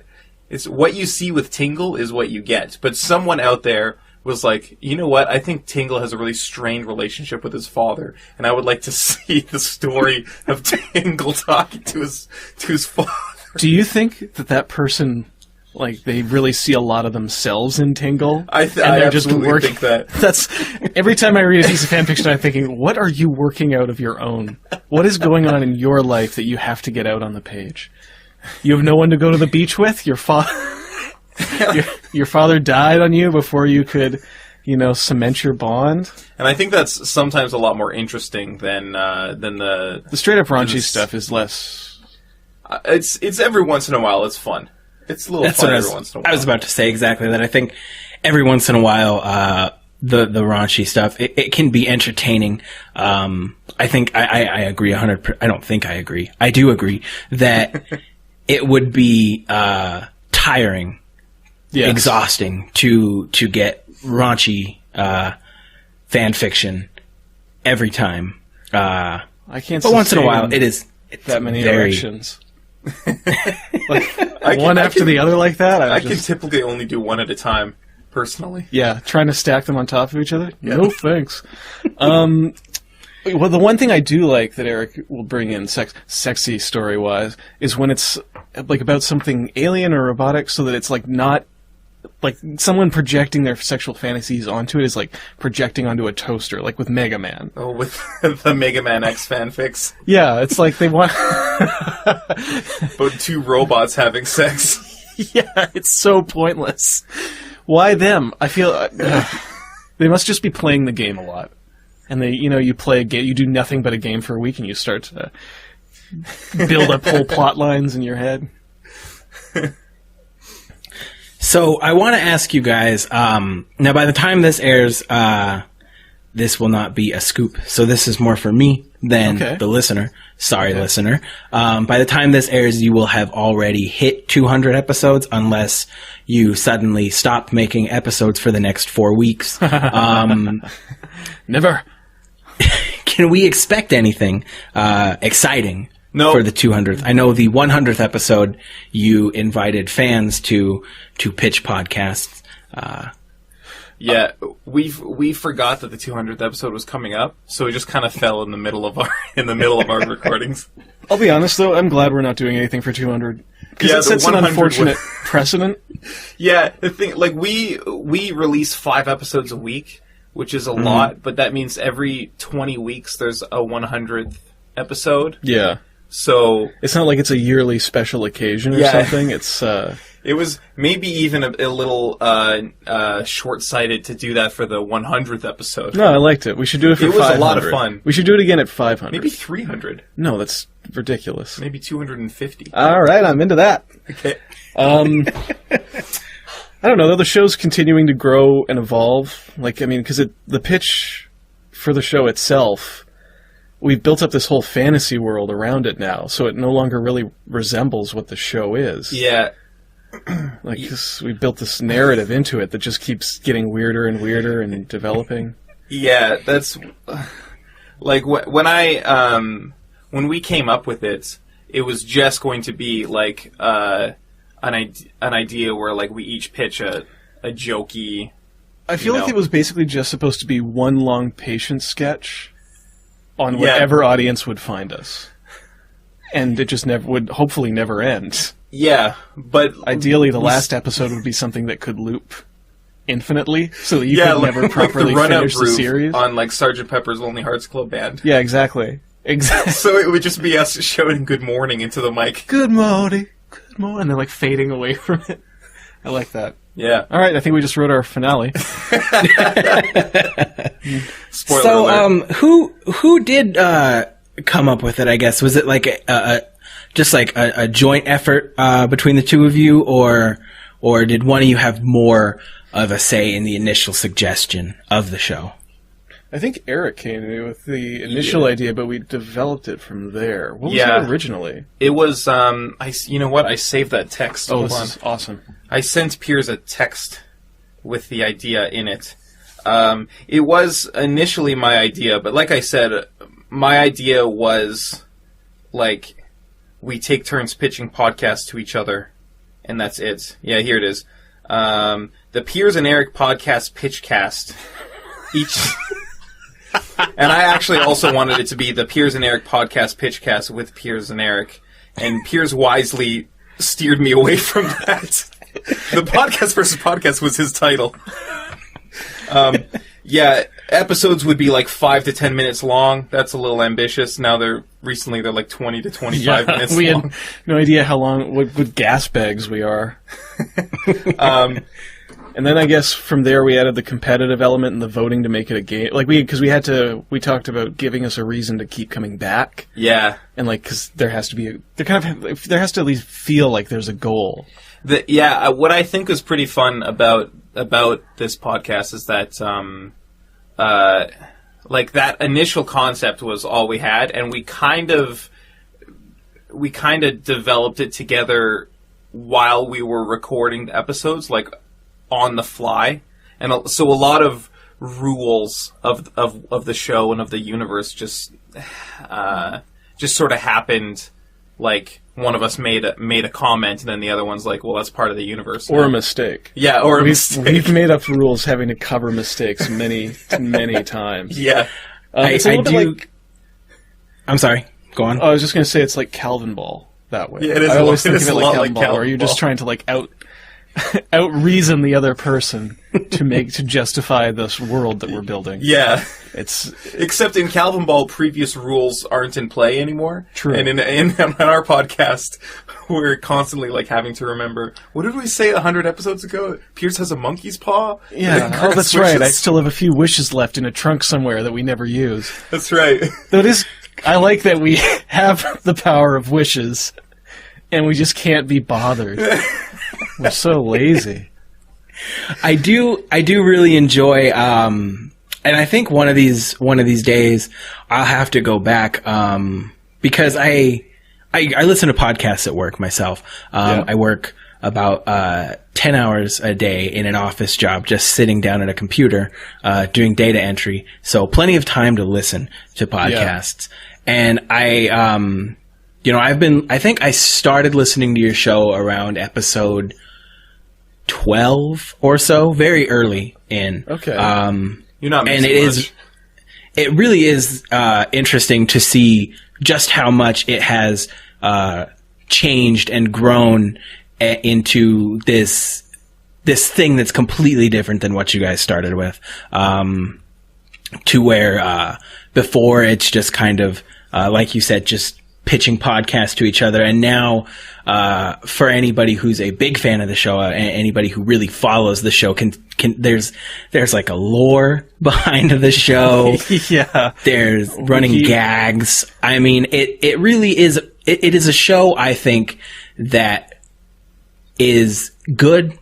It's what you see with Tingle is what you get. But someone out there was like, you know what? I think Tingle has a really strained relationship with his father, and I would like to see the story of Tingle talking to his father. Do you think that person, like, they really see a lot of themselves in Tingle? I absolutely think that. That's every time I read a piece of fanfiction, I'm thinking, what are you working out of your own? What is going on in your life that you have to get out on the page? You have no one to go to the beach with? Your father? your father died on you before you could, cement your bond. And I think that's sometimes a lot more interesting than the straight up raunchy stuff is less. It's every once in a while. It's fun. It's a little fun every once in a while. I was about to say exactly that. I think every once in a while, the raunchy stuff, it can be entertaining. I think I agree 100%. I don't think I agree. I do agree that it would be tiring, exhausting to get raunchy fan fiction every time. I can't. But once in a while, it's that many very, erections. One after the other like that. I can typically only do one at a time, personally. Yeah, trying to stack them on top of each other. Yeah. No thanks. Well, the one thing I do like that Erik will bring in, sexy story wise, is when it's like about something alien or robotic, so that it's like not like someone projecting their sexual fantasies onto it is like projecting onto a toaster, like with Mega Man. Oh, with the Mega Man X fanfics. Yeah, it's like they want about two robots having sex. Yeah, it's so pointless. Why them? I feel they must just be playing the game a lot, and they, you play a game, you do nothing but a game for a week, and you start to build up whole plot lines in your head. So I want to ask you guys, now by the time this airs, this will not be a scoop. So this is more for me than the listener. Sorry, listener. By the time this airs, you will have already hit 200 episodes unless you suddenly stop making episodes for the next 4 weeks. Never. Can we expect anything exciting? No. For the 200th. I know the 100th episode you invited fans to pitch podcasts. Yeah, we forgot that the 200th episode was coming up, so we just kind of fell in the middle of our recordings. I'll be honest though, I'm glad we're not doing anything for 200 because it sets an unfortunate precedent. Yeah, the thing, like we release 5 episodes a week, which is a lot, but that means every 20 weeks there's a 100th episode. Yeah. So it's not like it's a yearly special occasion or something. It's it was maybe even a little short-sighted to do that for the 100th episode. No, I liked it. We should do it for 500. It was a lot of fun. We should do it again at 500. Maybe 300. No, that's ridiculous. Maybe 250. All right, I'm into that. Okay. I don't know, though. The show's continuing to grow and evolve. Like, I mean, because the pitch for the show itself, we've built up this whole fantasy world around it now, so it no longer really resembles what the show is. Yeah. Like, we built this narrative into it that just keeps getting weirder and weirder and developing. Yeah, that's... Like, when we came up with it, it was just going to be, like, an idea where, like, we each pitch a jokey... I feel like it was basically just supposed to be one long patient sketch on whatever audience would find us. And it just would hopefully never end. Yeah, but... Ideally, the last episode would be something that could loop infinitely, so that you could never properly finish the series. On, like, Sgt. Pepper's Lonely Hearts Club Band. Yeah, exactly. So it would just be us shouting good morning into the mic. Good morning, good morning, and then, like, fading away from it. I like that. Yeah. All right, I think we just wrote our finale. Spoiler alert. Who did come up with it, I guess? Was it like a joint effort between the two of you, or did one of you have more of a say in the initial suggestion of the show? I think Erik came to me with the initial idea, but we developed it from there. What was it originally? It was, you know what? I saved that text. Oh, this is awesome. I sent Piers a text with the idea in it. It was initially my idea, but like I said, my idea was, like, we take turns pitching podcasts to each other, and that's it. Yeah, here it is. The Piers and Erik podcast pitchcast. Each... And I actually also wanted it to be the Piers and Erik podcast pitchcast with Piers and Erik, and Piers wisely steered me away from that. The podcast versus podcast was his title. Yeah, episodes would be like 5 to 10 minutes long. That's a little ambitious. Now they're like 20 to 25 minutes we long. had no idea how long, what good gas bags we are. And then I guess from there we added the competitive element and the voting to make it a game. Like because we talked about giving us a reason to keep coming back. Yeah. And like, because there has to at least feel like there's a goal. What I think was pretty fun about this podcast is that, like that initial concept was all we had, and we kind of developed it together while we were recording the episodes, like on the fly, and so a lot of rules of the show and of the universe just sort of happened. Like one of us made a comment, and then the other one's like, "Well, that's part of the universe." Or a mistake. Yeah, or a mistake. We've made up rules having to cover mistakes many times. Yeah, it's a little bit like. I'm sorry. Go on. I was just going to say it's like Calvin Ball that way. Yeah, it is. I always think of it like Calvin Ball, where you're just trying to like out reason the other person to justify this world that we're building. Yeah. It's except in Calvin Ball, previous rules aren't in play anymore. True. And in our podcast, we're constantly like having to remember, what did we say 100 episodes ago? Piers has a monkey's paw? Yeah. Oh, that's right. I still have a few wishes left in a trunk somewhere that we never use. That's right. I like that we have the power of wishes, and we just can't be bothered. We're so lazy. I do really enjoy, and I think one of these days I'll have to go back, because I listen to podcasts at work myself. I work about 10 hours a day in an office job, just sitting down at a computer, doing data entry. So plenty of time to listen to podcasts. And I think I started listening to your show around episode 12 or so, very early in. Okay. You're not missing much. It really is interesting to see just how much it has changed and grown into this thing that's completely different than what you guys started with. To where before it's just kind of like you said, just pitching podcasts to each other, and now for anybody who's a big fan of the show, anybody who really follows the show, can there's like a lore behind the show. Yeah, there's running gags. I mean, it really is. It is a show, I think, that is good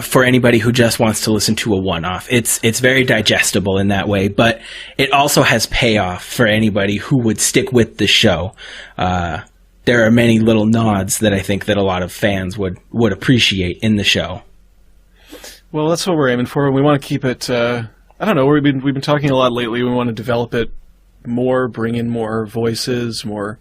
for anybody who just wants to listen to a one-off. It's very digestible in that way, but it also has payoff for anybody who would stick with the show. There are many little nods that I think that a lot of fans would appreciate in the show. Well, that's what we're aiming for. We want to keep it. I don't know. We've been talking a lot lately. We want to develop it more, bring in more voices, more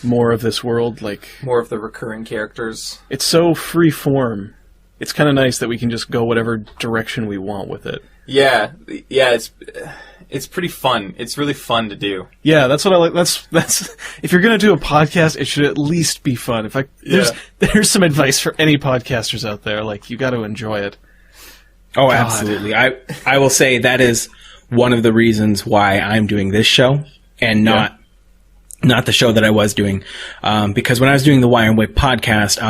of this world, like more of the recurring characters. It's so free form. It's kind of nice that we can just go whatever direction we want with it. Yeah. It's pretty fun. It's really fun to do. Yeah, that's what I like. That's if you're gonna do a podcast, it should at least be fun. There's some advice for any podcasters out there. Like, you got to enjoy it. Oh, God. Absolutely. I will say that is one of the reasons why I'm doing this show and not the show that I was doing. Because when I was doing the Wire and Wick podcast,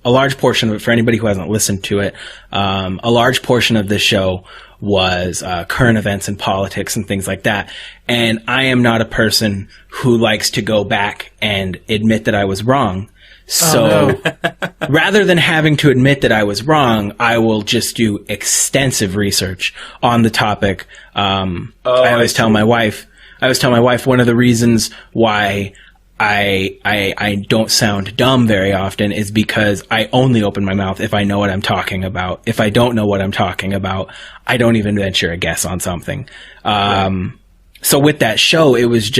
a large portion of it, for anybody who hasn't listened to it, a large portion of this show was current events and politics and things like that. And I am not a person who likes to go back and admit that I was wrong. So rather than having to admit that I was wrong, I will just do extensive research on the topic. I always tell my wife one of the reasons why I don't sound dumb very often is because I only open my mouth if I know what I'm talking about. If I don't know what I'm talking about, I don't even venture a guess on something. So with that show, it was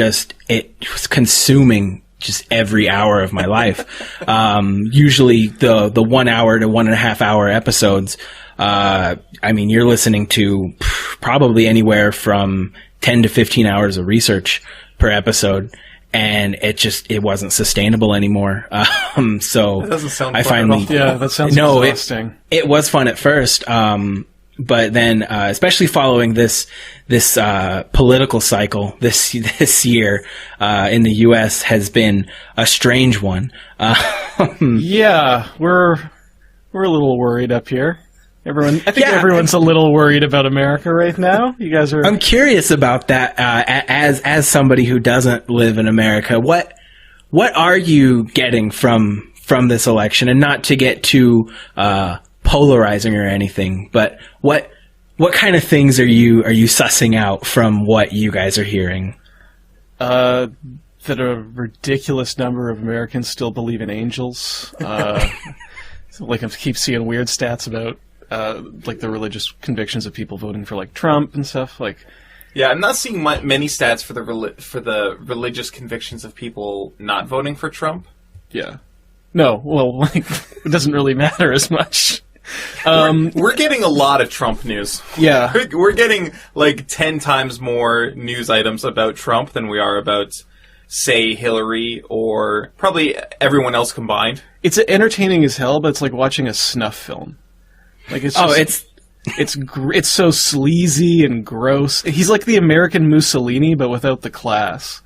consuming just every hour of my life. Usually the 1 hour to 1.5 hour episodes, I mean, you're listening to probably anywhere from 10 to 15 hours of research per episode, and it wasn't sustainable anymore. So that doesn't sound I fun finally, at all. Yeah, that sounds exhausting. It was fun at first. but then, especially following this political cycle this year in the U.S. has been a strange one. Yeah, we're a little worried up here. Everyone's a little worried about America right now. You guys are. I'm curious about that. As somebody who doesn't live in America, what are you getting from this election? And not to get too polarizing or anything, but what kind of things are you sussing out from what you guys are hearing? That a ridiculous number of Americans still believe in angels. Like I keep seeing weird stats about like the religious convictions of people voting for like Trump and stuff. Like, yeah, I'm not seeing many stats for the religious convictions of people not voting for Trump. Yeah, no, well, like it doesn't really matter as much. We're getting a lot of Trump news. Yeah, we're getting like 10 times more news items about Trump than we are about, say, Hillary or probably everyone else combined. It's entertaining as hell, but it's like watching a snuff film. Like it's it's so sleazy and gross. He's like the American Mussolini, but without the class.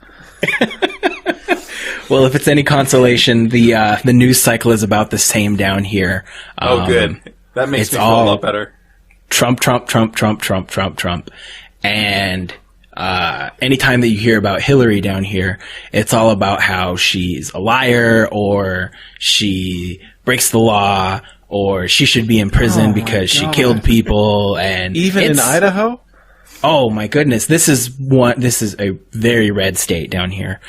Well, if it's any consolation, the news cycle is about the same down here. Good. That makes me feel a lot better. Trump, Trump, Trump, Trump, Trump, Trump, Trump. And anytime that you hear about Hillary down here, it's all about how she's a liar, or she breaks the law, or she should be in prison because she killed people. And even in Idaho? Oh my goodness, this is a very red state down here.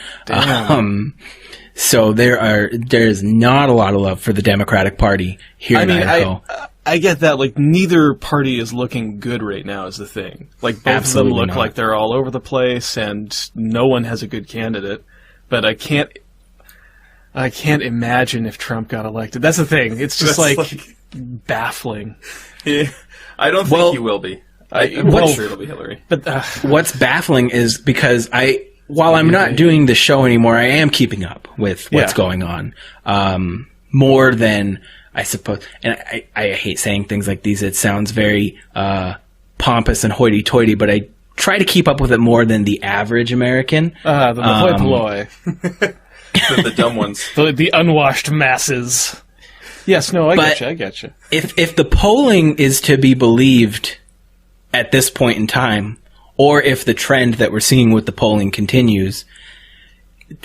So there's not a lot of love for the Democratic Party here in Idaho. I get that. Like, neither party is looking good right now is the thing. Like, both of them look like they're all over the place, and no one has a good candidate. But I can't imagine if Trump got elected. That's the thing. It's just like baffling. Yeah, I don't think he will be. I'm sure it'll be Hillary. But what's baffling is because while I'm not doing the show anymore, I am keeping up with what's going on. More than I suppose, and I hate saying things like these. It sounds very pompous and hoity-toity, but I try to keep up with it more than the average American. The hoi polloi. The dumb ones. The unwashed masses. Yes, no, I get you. If the polling is to be believed at this point in time, or if the trend that we're seeing with the polling continues,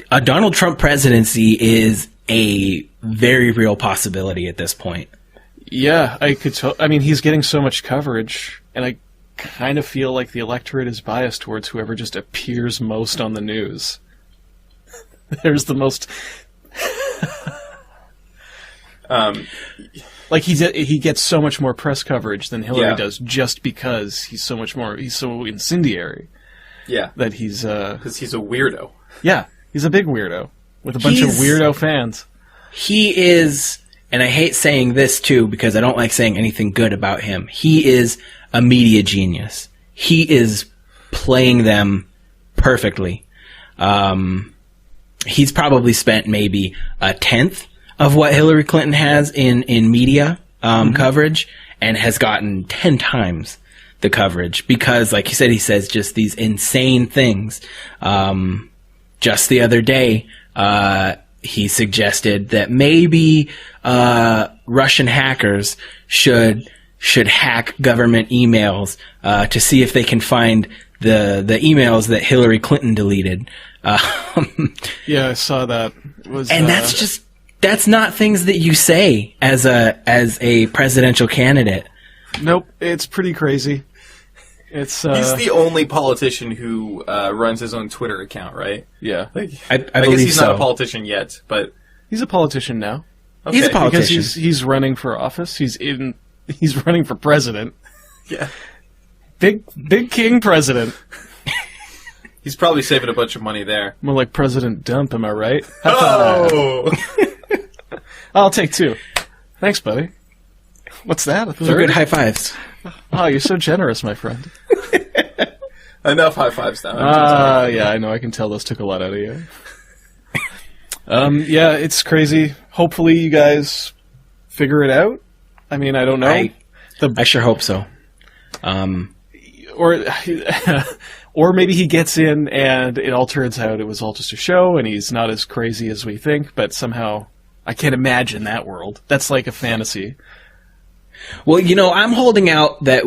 a Donald Trump presidency is a very real possibility at this point. Yeah, I mean, he's getting so much coverage, and I kind of feel like the electorate is biased towards whoever just appears most on the news. There's the most... like he gets so much more press coverage than Hillary does, just because he's so incendiary. Yeah, that he's because he's a weirdo. Yeah, he's a big weirdo with a bunch of weirdo fans. He is, and I hate saying this too because I don't like saying anything good about him. He is a media genius. He is playing them perfectly. He's probably spent maybe a tenth of what Hillary Clinton has in media coverage, and has gotten 10 times the coverage because, like you said, he says just these insane things. Just the other day, he suggested that maybe Russian hackers should hack government emails to see if they can find the emails that Hillary Clinton deleted. Yeah, I saw that. That's not things that you say as a presidential candidate. Nope, it's pretty crazy. He's the only politician who runs his own Twitter account, right? Yeah, I guess he's not a politician yet, but he's a politician now. Okay. He's a politician because he's running for office. He's running for president. Yeah, big king president. He's probably saving a bunch of money there. More like President Dump, am I right? Oh! I'll take 2. Thanks, buddy. What's that? Those are good high fives. Oh, you're so generous, my friend. Enough high fives now. Yeah, I know. I can tell those took a lot out of you. Yeah, it's crazy. Hopefully you guys figure it out. I mean, I don't know. I sure hope so. Or maybe he gets in and it all turns out it was all just a show and he's not as crazy as we think, but somehow I can't imagine that world. That's like a fantasy. Well, I'm holding out that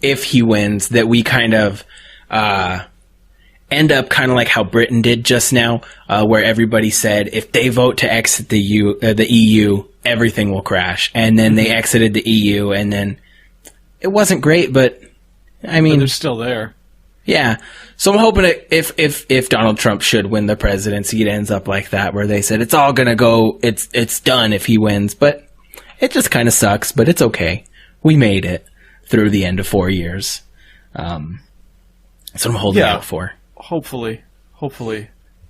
if he wins, that we kind of end up kind of like how Britain did just now, where everybody said if they vote to exit the EU, everything will crash. And then they exited the EU, and then it wasn't great, but I mean, but they're still there. Yeah. So I'm hoping if Donald Trump should win the presidency, it ends up like that, where they said it's all gonna go, it's done if he wins. But it just kind of sucks, but it's okay. We made it through the end of 4 years. So I'm holding out for. Hopefully.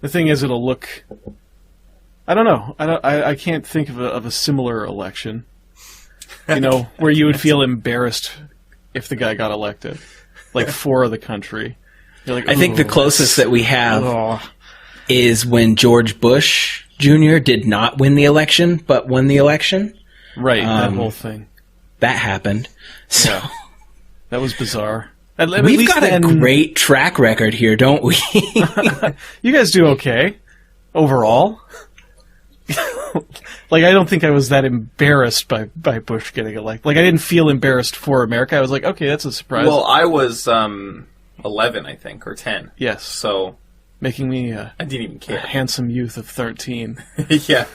The thing is, it'll look. I don't know. I can't think of a similar election. Where you would feel embarrassed if the guy got elected, like for the country. You're like, I think the closest that we have is when George Bush Jr. did not win the election, but won the election. Right, that whole thing. That happened. So yeah. That was bizarre. We've got a great track record here, don't we? You guys do okay, overall. Like, I don't think I was that embarrassed by Bush getting elected. Like, I didn't feel embarrassed for America. I was like, okay, that's a surprise. Well, I was 11, I think, or 10. Yes. So making me I didn't even care. A handsome youth of 13. Yeah.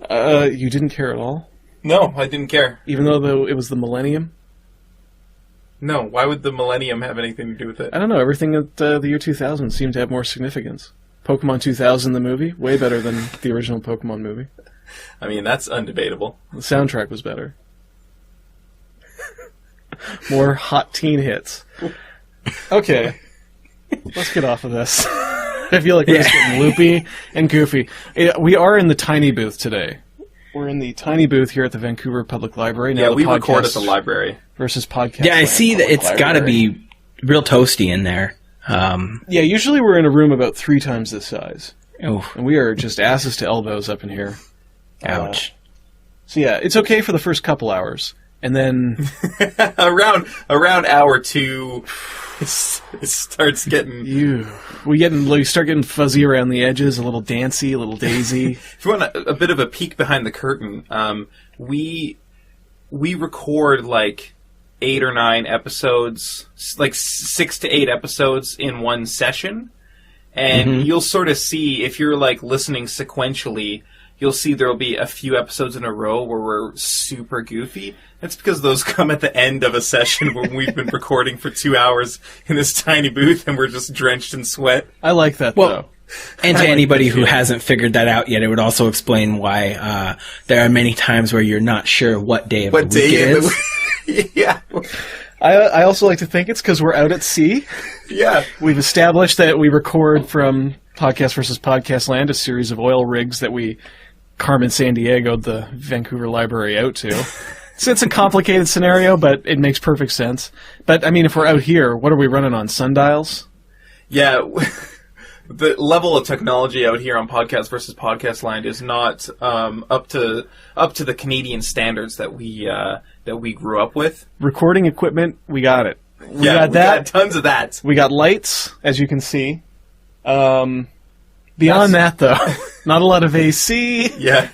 You didn't care at all? No, I didn't care. Even though it was the millennium? No, why would the millennium have anything to do with it? I don't know. Everything at the year 2000 seemed to have more significance. Pokemon 2000, the movie, way better than the original Pokemon movie. I mean, that's undebatable. The soundtrack was better. More hot teen hits. Okay. Let's get off of this. I feel like we're just getting loopy and goofy. We are in the tiny booth today. We're in the tiny booth here at the Vancouver Public Library. Now we record at the library. Versus podcast. Yeah, I see that it's got to be real toasty in there. Yeah, usually we're in a room about 3 times this size. Oh. And we are just asses to elbows up in here. Ouch. So yeah, it's okay for the first couple hours. And then... around hour 2... It starts getting... You start getting fuzzy around the edges, a little dancy, a little daisy. If you want a bit of a peek behind the curtain, we record like 8 or 9 episodes, like 6 to 8 episodes in one session, and you'll sort of see, if you're like listening sequentially, you'll see there'll be a few episodes in a row where we're super goofy. That's because those come at the end of a session when we've been recording for 2 hours in this tiny booth and we're just drenched in sweat. I like that, though. And to anybody who hasn't figured that out yet, it would also explain why there are many times where you're not sure what day of the week it is. Yeah. I also like to think it's because we're out at sea. Yeah. We've established that we record from Podcast versus Podcast Land, a series of oil rigs that we Carmen San Diego, the Vancouver Library, out to. So it's a complicated scenario, but it makes perfect sense. But, I mean, if we're out here, what are we running on, sundials? Yeah, the level of technology out here on Podcast versus Podcast Land is not up to the Canadian standards that we grew up with. Recording equipment, we got it. We got tons of that. We got lights, as you can see. Beyond that, though, not a lot of AC. Yeah.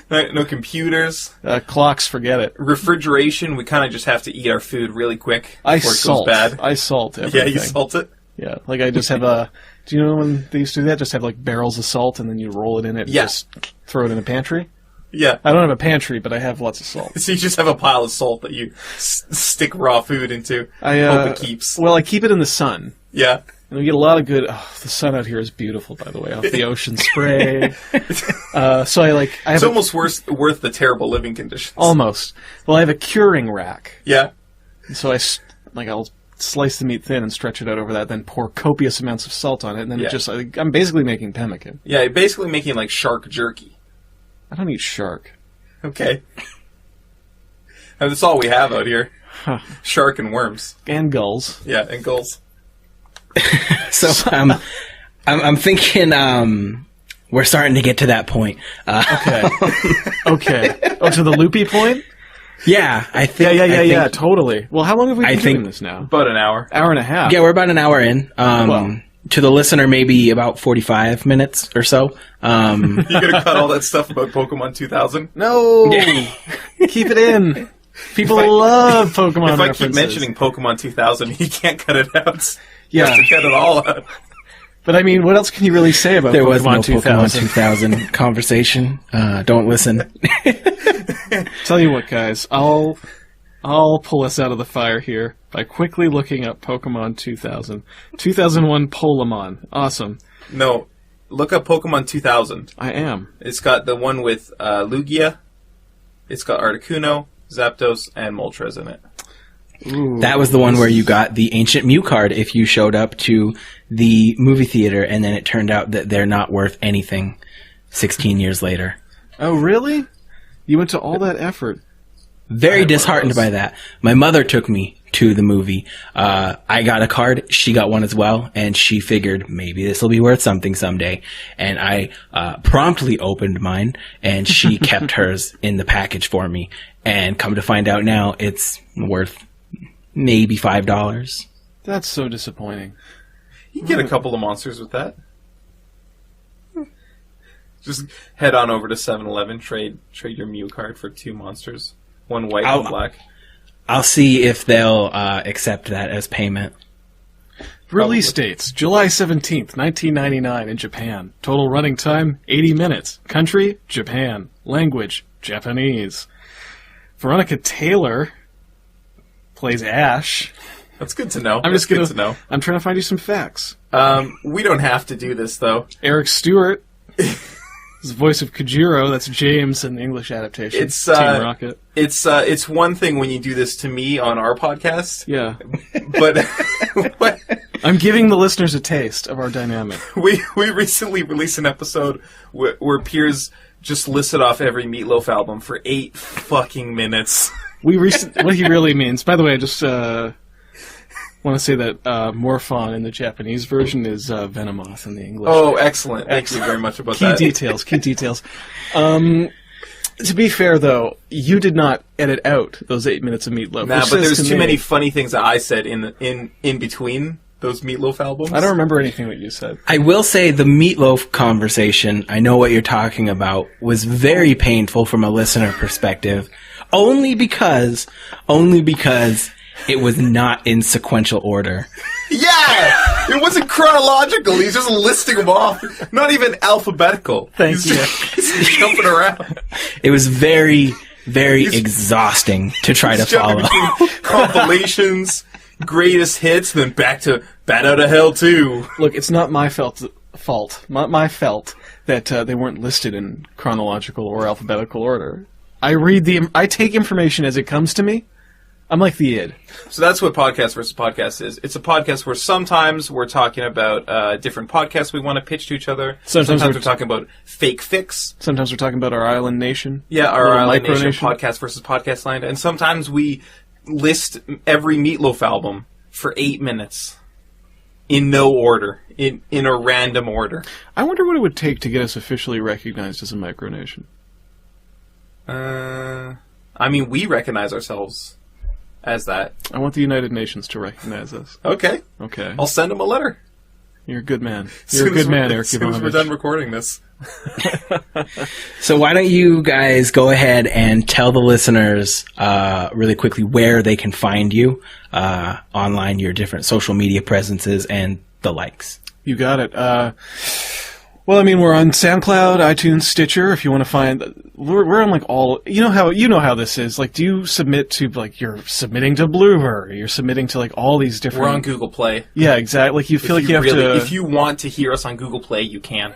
No computers. Clocks, forget it. Refrigeration, we kind of just have to eat our food really quick before it goes bad. I salt everything. Yeah, you salt it? Yeah, like I just have do you know when they used to do that? Just have like barrels of salt and then you roll it in it and just throw it in a pantry? Yeah. I don't have a pantry, but I have lots of salt. So you just have a pile of salt that you stick raw food into. Hope it keeps. Well, I keep it in the sun. Yeah. And we get a lot of good... Oh, the sun out here is beautiful, by the way, off the ocean spray. So I have it's almost worth the terrible living conditions. Almost. Well, I have a curing rack. Yeah. So I'll slice the meat thin and stretch it out over that, then pour copious amounts of salt on it, and then I'm basically making pemmican. Yeah, you're basically making like shark jerky. I don't eat shark. Okay. And that's all we have out here. Huh. Shark and worms. And gulls. Yeah, and gulls. So I'm thinking we're starting to get to that point. Okay. Okay. Oh, to the loopy point? Yeah, I think. Yeah, totally. Well, how long have we been doing this now? About an hour. Hour and a half. Yeah, we're about an hour in. To the listener, maybe about 45 minutes or so. You gonna cut all that stuff about Pokemon 2000? No! Keep it in. People love Pokemon If I references. keep mentioning Pokemon 2000, you can't cut it out. You Yeah. have to cut it all out. But I mean, what else can you really say about There Pokemon was no 2000? Pokemon 2000 conversation. Don't listen. Tell you what, guys, I'll pull us out of the fire here by quickly looking up Pokemon 2000. 2001 Polemon. Awesome. No, look up Pokemon 2000. I am. It's got the one with Lugia. It's got Articuno, Zapdos, and Moltres in it. Ooh. That was the one where you got the Ancient Mew card if you showed up to the movie theater, and then it turned out that they're not worth anything 16 years later. Oh, really? You went to all that effort. Very disheartened by that. My mother took me to the movie. I got a card. She got one as well, and she figured maybe this will be worth something someday. And I promptly opened mine, and she kept hers in the package for me. And come to find out now, it's worth maybe $5. That's so disappointing. You can get a couple of monsters with that. Just head on over to 7-Eleven, trade your Mew card for 2 monsters. One white, one black. I'll see if they'll accept that as payment. Release dates: July 17th, 1999 in Japan. Total running time, 80 minutes. Country, Japan. Language, Japanese. Veronica Taylor plays Ash. That's good to know. I'm just That's gonna. good to know. I'm trying to find you some facts. We don't have to do this, though. Eric Stewart is the voice of Kojiro. That's James in the English adaptation. It's Team Rocket. It's one thing when you do this to me on our podcast, Yeah, but I'm giving the listeners a taste of our dynamic. we recently released an episode where Piers just listed off every Meatloaf album for 8 fucking minutes. What he really means. By the way, I just want to say that Morphon in the Japanese version is Venomoth in the English. Oh, excellent! Thank you very much about Key that. details. To be fair, though, you did not edit out those 8 minutes of Meatloaf. Nah, which but says there's to too me- many funny things that I said in between those Meatloaf albums. I don't remember anything that you said. I will say the Meatloaf conversation, I know what you're talking about, was very painful from a listener perspective. Only because it was not in sequential order. Yeah! It wasn't chronological. He's just listing them off. Not even alphabetical. Thank you. He's jumping around. It was very, very exhausting to try to follow. Jumping between compilations, greatest hits, then back to Bat Out of Hell 2. Look, it's not my fault that they weren't listed in chronological or alphabetical order. I take information as it comes to me. I'm like the id. So that's what Podcast versus Podcast is. It's a podcast where sometimes we're talking about different podcasts we want to pitch to each other. Sometimes we're talking about Fake Fix. Sometimes we're talking about our island nation. Yeah, our Or Island Nation Micronation. Podcast versus Podcast Land. And sometimes we list every Meatloaf album for 8 minutes. In no order. In a random order. I wonder what it would take to get us officially recognized as a micronation. I mean, we recognize ourselves as that. I want the United Nations to recognize us. Okay. Okay. I'll send them a letter. You're a good man. You're a good man, Erik As soon as we're Ivanovich. done recording this. So why don't you guys go ahead and tell the listeners really quickly where they can find you online, your different social media presences and the likes. You got it. Well, I mean, we're on SoundCloud, iTunes, Stitcher. If you want to find, we're on like all. You know how this is. Like, do you submit to like you're submitting to Blueberry? You're submitting to like all these different. We're on Google Play. Yeah, exactly. Like you feel like you have to. If you want to hear us on Google Play, you can.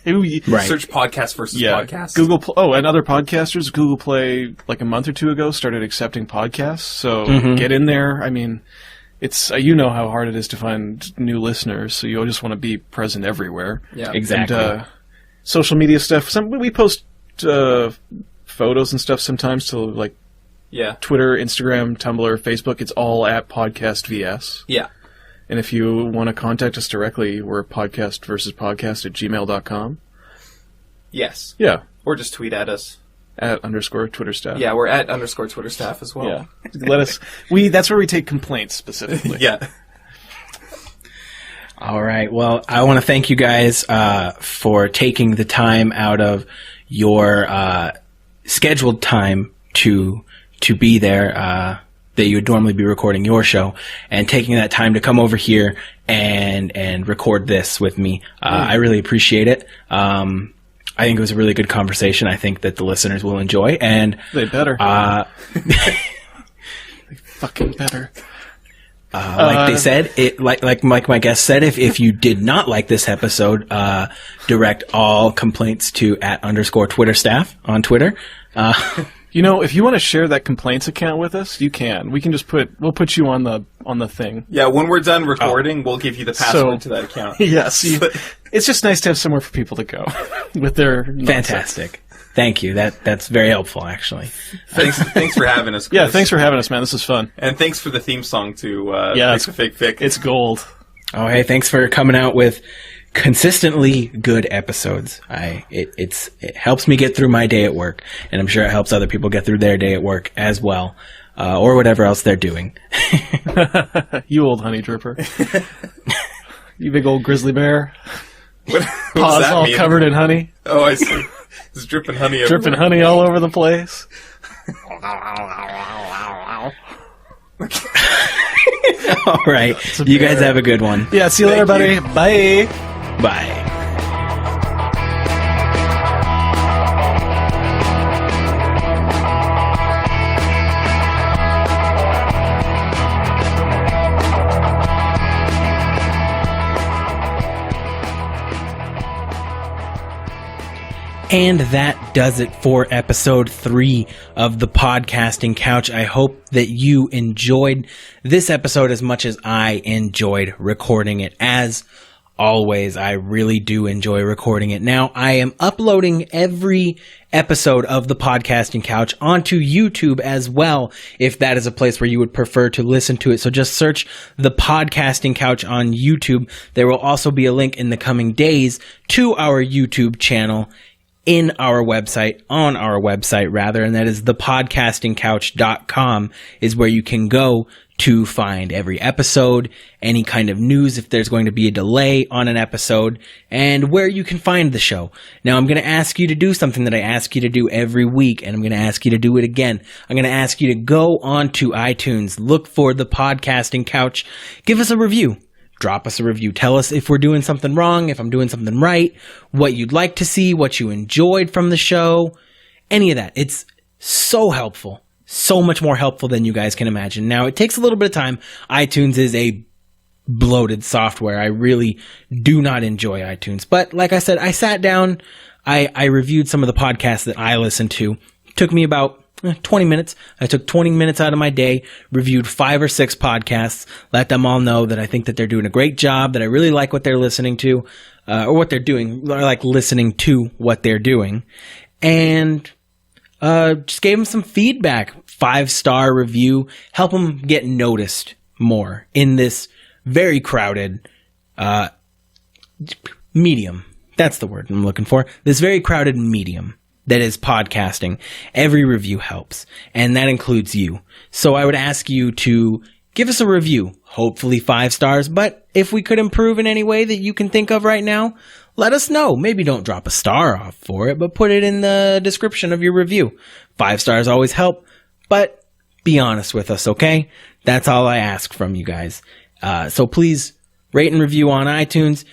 Right. Search Podcast versus Podcast. Google. And other podcasters. Google Play, like a month or two ago, started accepting podcasts. So get in there. I mean, it's you know how hard it is to find new listeners. So you just want to be present everywhere. Yeah. Exactly. And social media stuff. We post photos and stuff sometimes to like Yeah. Twitter, Instagram, Tumblr, Facebook. It's all at Podcast VS. Yeah. And if you want to contact us directly, we're podcastversuspodcast@gmail.com. Yes. Yeah. Or just tweet at us. At _ Twitter staff. Yeah, we're at _ Twitter staff as well. Yeah. That's where we take complaints specifically. Yeah. All right. Well, I want to thank you guys for taking the time out of your scheduled time to be there that you would normally be recording your show, and taking that time to come over here and record this with me. I really appreciate it. I think it was a really good conversation. I think that the listeners will enjoy, and they better. They fucking better. Like they said, like my guest said, if you did not like this episode, direct all complaints to at _ Twitter staff on Twitter. If you want to share that complaints account with us, you can. We'll put you on the thing. Yeah, when we're done recording, we'll give you the password to that account. Yes. It's just nice to have somewhere for people to go with their nonsense. Fantastic. Thank you. That's very helpful, actually. Thanks for having us, Chris. Yeah, thanks for having us, man. This is fun. And thanks for the theme song to it's a Fake Fic. It's gold. Oh, hey, thanks for coming out with consistently good episodes. It helps me get through my day at work, and I'm sure it helps other people get through their day at work as well, or whatever else they're doing. You old honey dripper. You big old grizzly bear. What Paws all mean? Covered in honey. Oh, I see. It's dripping honey everywhere. Dripping honey all over the place. All right. You guys have a good one. Yeah, see you later, buddy. Bye. Bye. And that does it for episode 3 of the Podcasting Couch. I hope that you enjoyed this episode as much as I enjoyed recording it. As always, I really do enjoy recording it. Now, I am uploading every episode of the Podcasting Couch onto YouTube as well, if that is a place where you would prefer to listen to it. So just search the Podcasting Couch on YouTube. There will also be a link in the coming days to our YouTube channel on our website, and that is thepodcastingcouch.com is where you can go to find every episode, any kind of news if there's going to be a delay on an episode, and where you can find the show. Now, I'm going to ask you to do something that I ask you to do every week, and I'm going to ask you to do it again. I'm going to ask you to go onto iTunes, look for the Podcasting Couch, give us a review. Drop us a review. Tell us if we're doing something wrong, if I'm doing something right, what you'd like to see, what you enjoyed from the show, any of that. It's so helpful, so much more helpful than you guys can imagine. Now, it takes a little bit of time. iTunes is a bloated software. I really do not enjoy iTunes. But like I said, I sat down, I reviewed some of the podcasts that I listen to. It took me about 20 minutes. I took 20 minutes out of my day, reviewed 5 or 6 podcasts, let them all know that I think that they're doing a great job, that I really like what they're listening to, or what they're doing. I like listening to what they're doing. And just gave them some feedback, 5-star review, help them get noticed more in this very crowded medium. That's the word I'm looking for. This very crowded medium that is podcasting. Every review helps, and that includes you. So I would ask you to give us a review, hopefully 5 stars, but if we could improve in any way that you can think of right now, let us know. Maybe don't drop a star off for it, but put it in the description of your review. 5 stars always help, but be honest with us, okay? That's all I ask from you guys. So please rate and review on iTunes.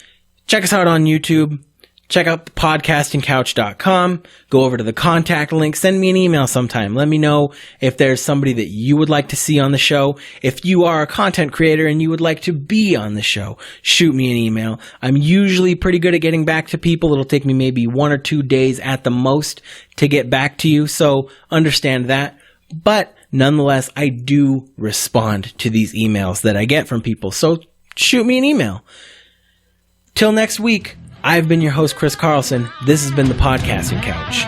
Check us out on YouTube. Check out podcastingcouch.com. Go over to the contact link. Send me an email sometime. Let me know if there's somebody that you would like to see on the show. If you are a content creator and you would like to be on the show, shoot me an email. I'm usually pretty good at getting back to people. It'll take me maybe 1 or 2 days at the most to get back to you, so understand that. But nonetheless, I do respond to these emails that I get from people, so shoot me an email. Till next week, I've been your host, Chris Carlson. This has been the Podcasting Couch.